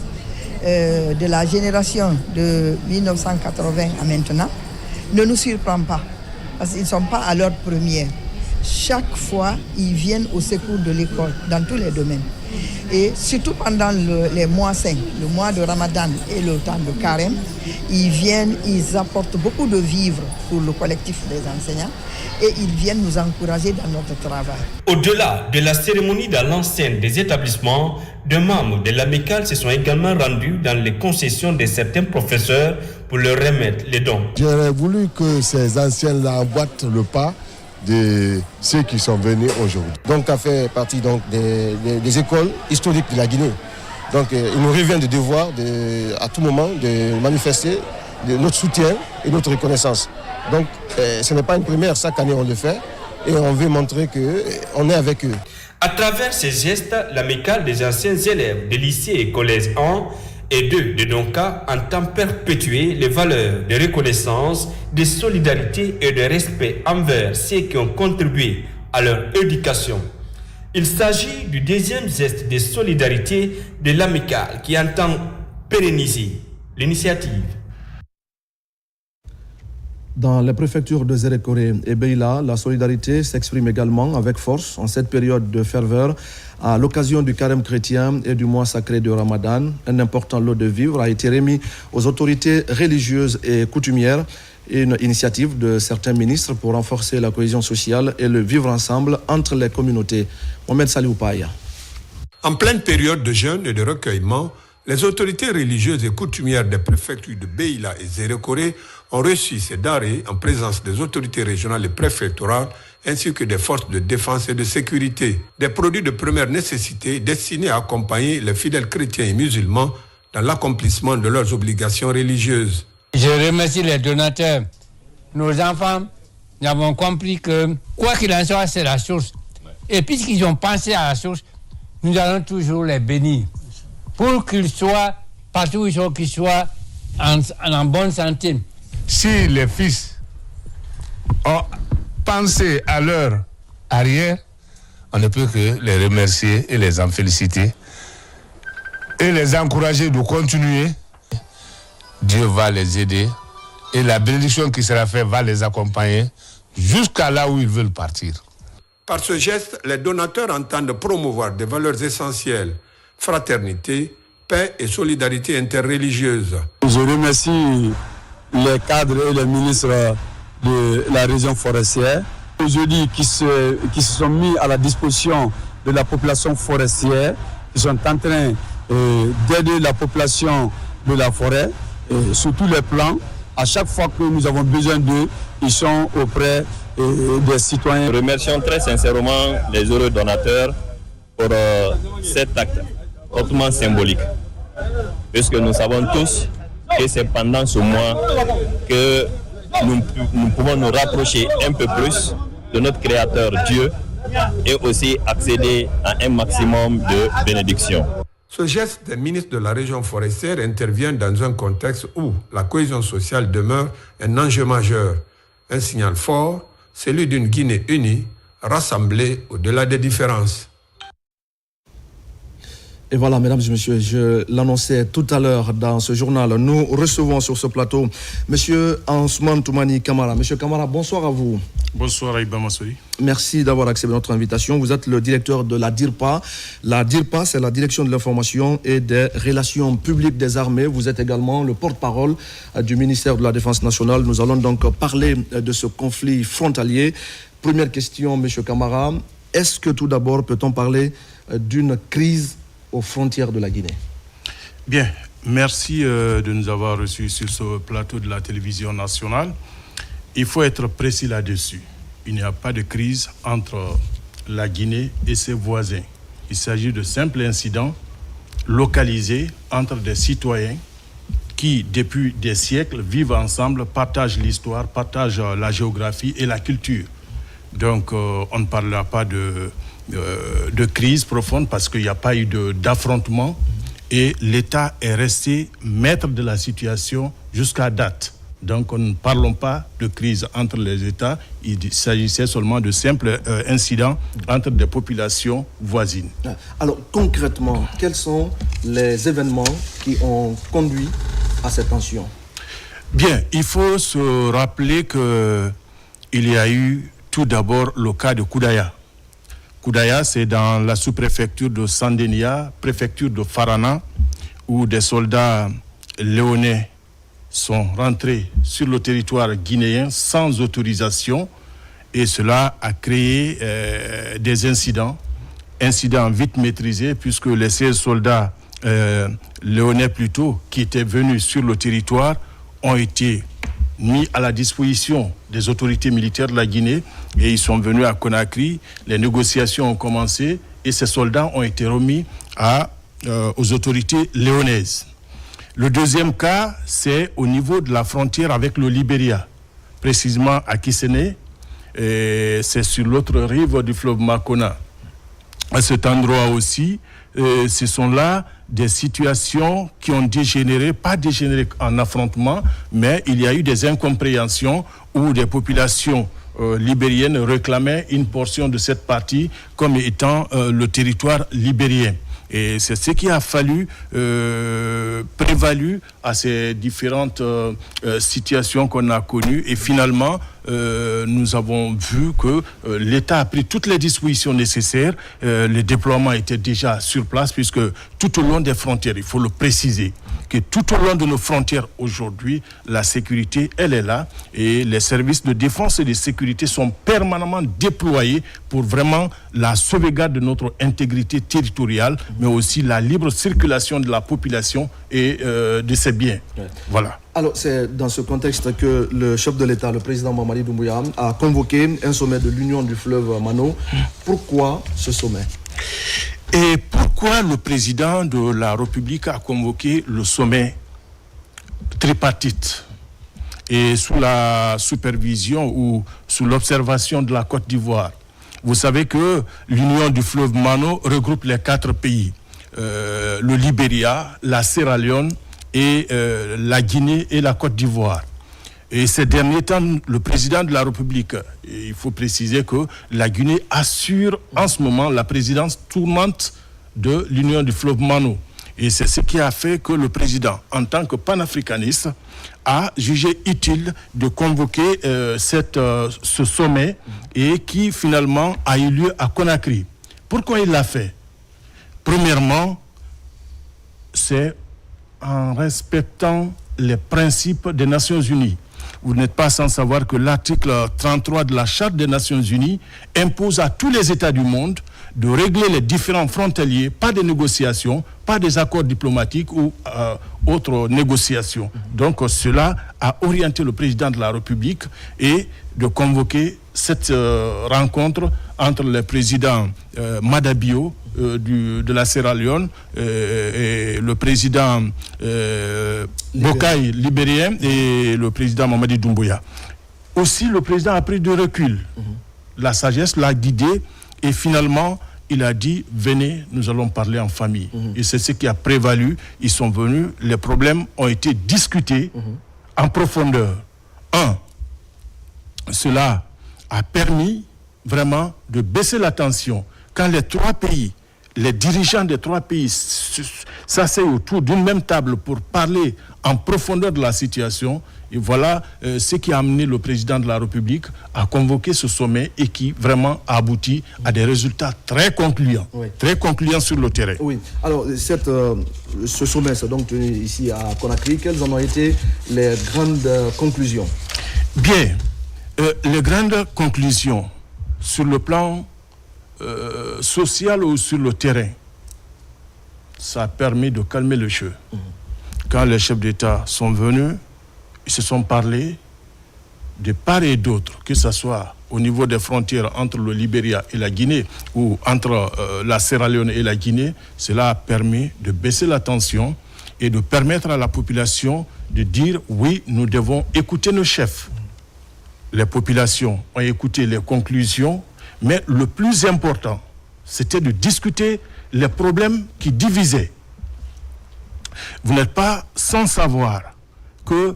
de la génération de 1980 à maintenant, ne nous surprend pas, parce qu'ils ne sont pas à l'ordre première. Chaque fois, ils viennent au secours de l'école, dans tous les domaines. Et surtout pendant les mois saints, le mois de Ramadan et le temps de Carême, ils viennent, ils apportent beaucoup de vivres pour le collectif des enseignants et ils viennent nous encourager dans notre travail. Au-delà de la cérémonie dans l'enceinte des établissements, des membres de l'amicale se sont également rendus dans les concessions de certains professeurs pour leur remettre les dons. J'aurais voulu que ces anciens-là emboîtent le pas de ceux qui sont venus aujourd'hui. Donc, a fait partie donc, des écoles historiques de la Guinée. Donc, il nous revient de devoir à tout moment de manifester notre soutien et notre reconnaissance. Donc, ce n'est pas une première, chaque année on le fait et on veut montrer qu'on est avec eux. À travers ces gestes, l'amicale des anciens élèves des lycées et collèges 1 et 2 de Donka entend perpétuer les valeurs de reconnaissance, de solidarité et de respect envers ceux qui ont contribué à leur éducation. Il s'agit du deuxième geste de solidarité de l'amicale qui entend pérenniser l'initiative. Dans les préfectures de Zérékoré et Beila, la solidarité s'exprime également avec force en cette période de ferveur à l'occasion du carême chrétien et du mois sacré de Ramadan. Un important lot de vivres a été remis aux autorités religieuses et coutumières. Une initiative de certains ministres pour renforcer la cohésion sociale et le vivre ensemble entre les communautés. Mohamed Salihou Paya. En pleine période de jeûne et de recueillement, les autorités religieuses et coutumières des préfectures de Beila et Zérékoré ont reçu ces denrées en présence des autorités régionales et préfectorales ainsi que des forces de défense et de sécurité. Des produits de première nécessité destinés à accompagner les fidèles chrétiens et musulmans dans l'accomplissement de leurs obligations religieuses. Je remercie les donateurs. Nos enfants, nous avons compris que quoi qu'il en soit, c'est la source. Et puisqu'ils ont pensé à la source, nous allons toujours les bénir. Pour qu'ils soient, partout où ils sont, qu'ils soient en bonne santé. Si les fils ont pensé à leur arrière, on ne peut que les remercier et les en féliciter et les encourager de continuer. Dieu va les aider et la bénédiction qui sera faite va les accompagner jusqu'à là où ils veulent partir. Par ce geste, les donateurs entendent promouvoir des valeurs essentielles, fraternité, paix et solidarité interreligieuse. Je remercie les cadres et les ministres de la région forestière, aujourd'hui qui se sont mis à la disposition de la population forestière, qui sont en train d'aider la population de la forêt sur tous les plans. À chaque fois que nous avons besoin d'eux, ils sont auprès des citoyens. Remercions très sincèrement les heureux donateurs pour cet acte hautement symbolique, puisque nous savons tous que c'est pendant ce mois que nous pouvons nous rapprocher un peu plus de notre Créateur Dieu et aussi accéder à un maximum de bénédictions. Ce geste des ministres de la région forestière intervient dans un contexte où la cohésion sociale demeure un enjeu majeur. Un signal fort, celui d'une Guinée unie, rassemblée au-delà des différences. Et voilà, mesdames et messieurs, je l'annonçais tout à l'heure dans ce journal. Nous recevons sur ce plateau M. Ansoumane Toumani Kamara. Monsieur Kamara, bonsoir à vous. Bonsoir Aïba Massoui. Merci d'avoir accepté notre invitation. Vous êtes le directeur de la DIRPA. La DIRPA, c'est la Direction de l'information et des relations publiques des armées. Vous êtes également le porte-parole du ministère de la Défense nationale. Nous allons donc parler de ce conflit frontalier. Première question, M. Kamara. Est-ce que tout d'abord, peut-on parler d'une crise aux frontières de la Guinée? Bien, merci de nous avoir reçus sur ce plateau de la télévision nationale. Il faut être précis là-dessus. Il n'y a pas de crise entre la Guinée et ses voisins. Il s'agit de simples incidents localisé entre des citoyens qui, depuis des siècles, vivent ensemble, partagent l'histoire, partagent la géographie et la culture. Donc, on ne parlera pas de crise profonde parce qu'il n'y a pas eu d'affrontement et l'État est resté maître de la situation jusqu'à date. Donc, ne parlons pas de crise entre les États, il s'agissait seulement de simples incidents entre des populations voisines. Alors, concrètement, quels sont les événements qui ont conduit à cette tension? Bien, il faut se rappeler qu'il y a eu tout d'abord le cas de Koudaya. Koudaya, c'est dans la sous-préfecture de Sandénia, préfecture de Farana, où des soldats léonais sont rentrés sur le territoire guinéen sans autorisation et cela a créé des incidents vite maîtrisés puisque les 16 soldats léonais plutôt qui étaient venus sur le territoire ont été mis à la disposition des autorités militaires de la Guinée et ils sont venus à Conakry. Les négociations ont commencé et ces soldats ont été remis aux autorités léonaises. Le deuxième cas, c'est au niveau de la frontière avec le Libéria, précisément à Kisséné, et c'est sur l'autre rive du fleuve Makona. À cet endroit aussi, ce sont là des situations qui ont dégénéré, pas dégénéré en affrontement, mais il y a eu des incompréhensions où des populations libériennes réclamaient une portion de cette partie comme étant le territoire libérien. Et c'est ce qui a fallu prévalu à ces différentes situations qu'on a connues. Et finalement, nous avons vu que l'État a pris toutes les dispositions nécessaires. Le déploiement était déjà sur place puisque tout au long des frontières, il faut le préciser, que tout au long de nos frontières aujourd'hui, la sécurité, elle est là. Et les services de défense et de sécurité sont permanemment déployés pour vraiment la sauvegarde de notre intégrité territoriale, mais aussi la libre circulation de la population et de ses biens. Ouais. Voilà. Alors, c'est dans ce contexte que le chef de l'État, le président Mamadi Doumbouya, a convoqué un sommet de l'Union du fleuve Mano. Pourquoi ce sommet? Et pourquoi le président de la République a convoqué le sommet tripartite et sous la supervision ou sous l'observation de la Côte d'Ivoire? Vous savez que l'Union du fleuve Mano regroupe les 4 pays, le Libéria, la Sierra Leone et la Guinée et la Côte d'Ivoire. Et ces derniers temps, le président de la République, il faut préciser que la Guinée assure en ce moment la présidence tournante de l'Union du fleuve Mano. Et c'est ce qui a fait que le président, en tant que panafricaniste, a jugé utile de convoquer ce sommet et qui finalement a eu lieu à Conakry. Pourquoi il l'a fait? Premièrement, c'est en respectant les principes des Nations Unies. Vous n'êtes pas sans savoir que l'article 33 de la Charte des Nations Unies impose à tous les États du monde de régler les différends frontaliers, pas des négociations, pas des accords diplomatiques ou autres négociations. Donc cela a orienté le président de la République et de convoquer cette rencontre entre le président Madabio de la Sierra Leone et le président Bokai libérien et le président Mamadi Doumbouya. Aussi, le président a pris du recul. La sagesse l'a guidé et finalement, il a dit, venez, nous allons parler en famille. Et c'est ce qui a prévalu. Ils sont venus, les problèmes ont été discutés en profondeur. Cela a permis vraiment de baisser la tension. Quand les 3 pays, les dirigeants des 3 pays s'asseyent autour d'une même table pour parler en profondeur de la situation, et voilà ce qui a amené le président de la République à convoquer ce sommet et qui vraiment a abouti à des résultats très concluants, sur le terrain. Oui, alors ce sommet s'est donc tenu ici à Conakry. Quelles en ont été les grandes conclusions? Bien, les grandes conclusions sur le plan social ou sur le terrain, ça a permis de calmer le jeu. Quand les chefs d'État sont venus, ils se sont parlé, de part et d'autre, que ce soit au niveau des frontières entre le Libéria et la Guinée ou entre la Sierra Leone et la Guinée, cela a permis de baisser la tension et de permettre à la population de dire oui, nous devons écouter nos chefs. Les populations ont écouté les conclusions, mais le plus important, c'était de discuter les problèmes qui divisaient. Vous n'êtes pas sans savoir que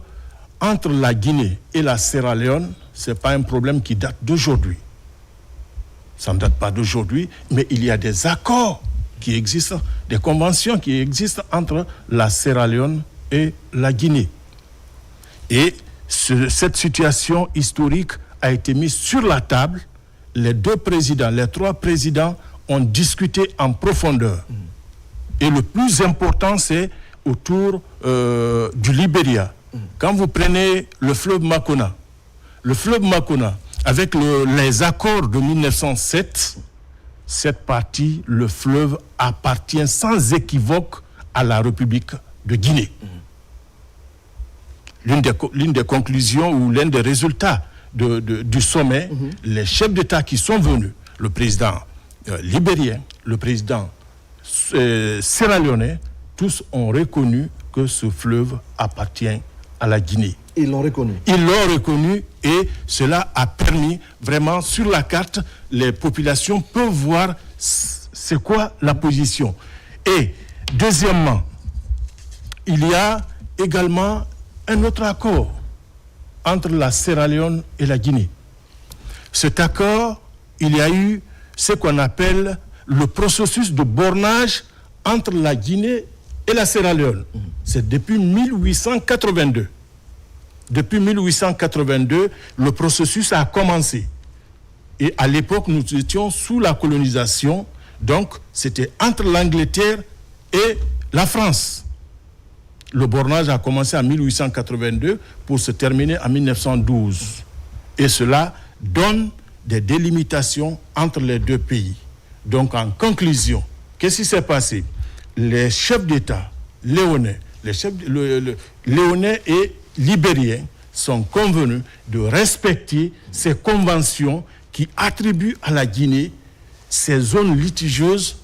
entre la Guinée et la Sierra Leone, ce n'est pas un problème qui date d'aujourd'hui. Ça ne date pas d'aujourd'hui, mais il y a des accords qui existent, des conventions qui existent entre la Sierra Leone et la Guinée. Et cette situation historique a été mise sur la table. Les trois présidents ont discuté en profondeur. Et le plus important, c'est autour du Libéria. Quand vous prenez le fleuve Makona, avec les accords de 1907, cette partie, le fleuve, appartient sans équivoque à la République de Guinée. L'une des conclusions ou l'un des résultats du sommet, les chefs d'État qui sont venus, le président libérien, le président sierra-léonais, tous ont reconnu que ce fleuve appartient à la Guinée. Ils l'ont reconnu. Ils l'ont reconnu et cela a permis vraiment, sur la carte, les populations peuvent voir c'est quoi la position. Et deuxièmement, il y a également un autre accord entre la Sierra Leone et la Guinée. Cet accord, il y a eu ce qu'on appelle le processus de bornage entre la Guinée et la Sierra Leone. C'est depuis 1882. Depuis 1882, le processus a commencé. Et à l'époque, nous étions sous la colonisation. Donc, c'était entre l'Angleterre et la France. Le bornage a commencé en 1882 pour se terminer en 1912. Et cela donne des délimitations entre les deux pays. Donc, en conclusion, qu'est-ce qui s'est passé? Les chefs d'État léonais, léonais et libériens sont convenus de respecter ces conventions qui attribuent à la Guinée ces zones litigieuses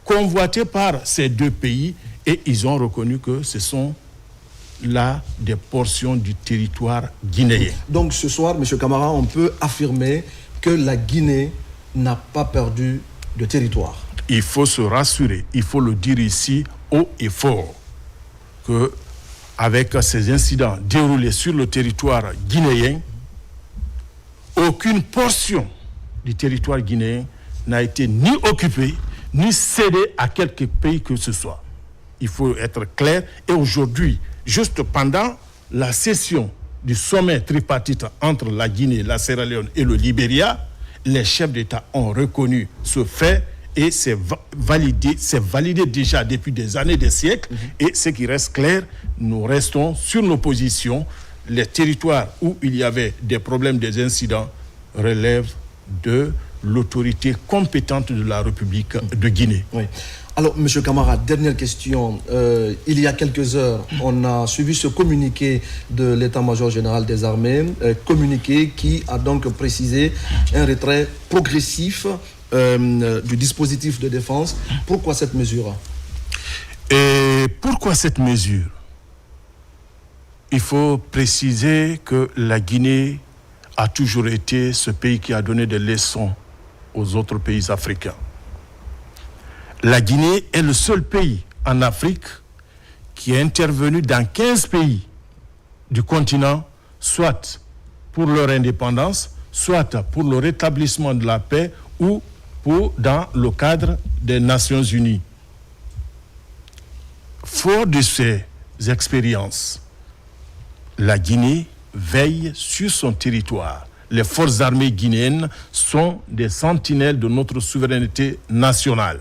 convoitées par ces deux pays, et ils ont reconnu que ce sont là des portions du territoire guinéen. Donc ce soir, M. Camara, on peut affirmer que la Guinée n'a pas perdu de territoire. Il faut se rassurer, il faut le dire ici haut et fort, que avec ces incidents déroulés sur le territoire guinéen, aucune portion du territoire guinéen n'a été ni occupée, ni cédée à quelque pays que ce soit. Il faut être clair. Et aujourd'hui, juste pendant la session du sommet tripartite entre la Guinée, la Sierra Leone et le Libéria, les chefs d'État ont reconnu ce fait et c'est validé déjà depuis des années, des siècles. Et ce qui reste clair, nous restons sur nos positions. Les territoires où il y avait des problèmes, des incidents, relèvent de l'autorité compétente de la République de Guinée. Oui. Alors, M. Camara, dernière question. Il y a quelques heures, on a suivi ce communiqué de l'état-major général des armées, communiqué qui a donc précisé un retrait progressif du dispositif de défense. Pourquoi cette mesure? Et pourquoi cette mesure? Il faut préciser que la Guinée a toujours été ce pays qui a donné des leçons aux autres pays africains. La Guinée est le seul pays en Afrique qui est intervenu dans 15 pays du continent, soit pour leur indépendance, soit pour le rétablissement de la paix ou dans le cadre des Nations Unies. Fort de ces expériences, la Guinée veille sur son territoire. Les forces armées guinéennes sont des sentinelles de notre souveraineté nationale.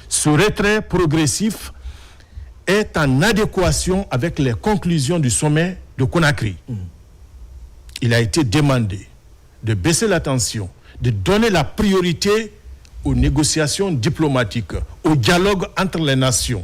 Ce retrait progressif est en adéquation avec les conclusions du sommet de Conakry. Il a été demandé de baisser la tension, de donner la priorité aux négociations diplomatiques, au dialogue entre les nations,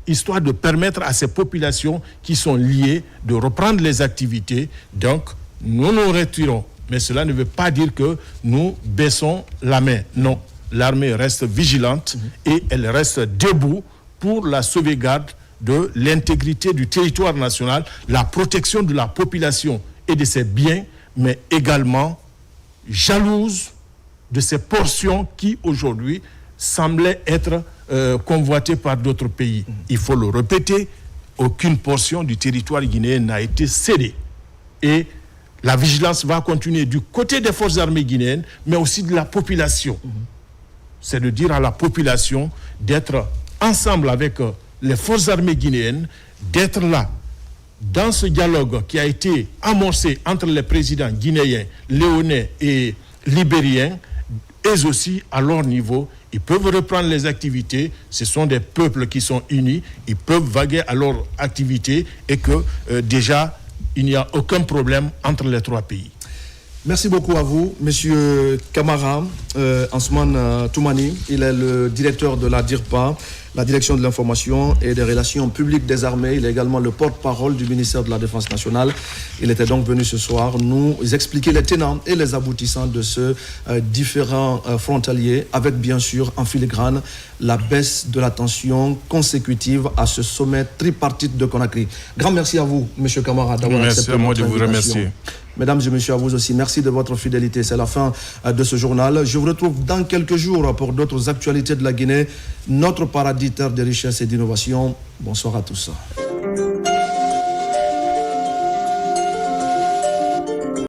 histoire de permettre à ces populations qui sont liées de reprendre les activités. Donc, nous nous retirons. Mais cela ne veut pas dire que nous baissons la main. Non, l'armée reste vigilante et elle reste debout pour la sauvegarde de l'intégrité du territoire national, la protection de la population et de ses biens, mais également jalouse de ces portions qui aujourd'hui semblaient être convoitées par d'autres pays. Il faut le répéter, aucune portion du territoire guinéen n'a été cédée. Et la vigilance va continuer du côté des forces armées guinéennes, mais aussi de la population. C'est de dire à la population d'être ensemble avec les forces armées guinéennes, d'être là dans ce dialogue qui a été amorcé entre les présidents guinéens, léonais et libériens, et aussi à leur niveau. Ils peuvent reprendre les activités, ce sont des peuples qui sont unis, ils peuvent vaguer à leur activité et que déjà, il n'y a aucun problème entre les trois pays. Merci beaucoup à vous, Monsieur Kamara Ansman Toumani. Il est le directeur de la DIRPA, la Direction de l'information et des relations publiques des armées. Il est également le porte-parole du ministère de la Défense nationale. Il était donc venu ce soir nous expliquer les tenants et les aboutissants de ce différents frontaliers, avec bien sûr en filigrane la baisse de la tension consécutive à ce sommet tripartite de Conakry. Grand merci à vous, Monsieur Kamara, d'avoir accepté notre invitation. Merci à moi de vous remercier. Mesdames et messieurs, à vous aussi, merci de votre fidélité. C'est la fin de ce journal. Je vous retrouve dans quelques jours pour d'autres actualités de la Guinée, notre paradis terre de richesse et d'innovation. Bonsoir à tous.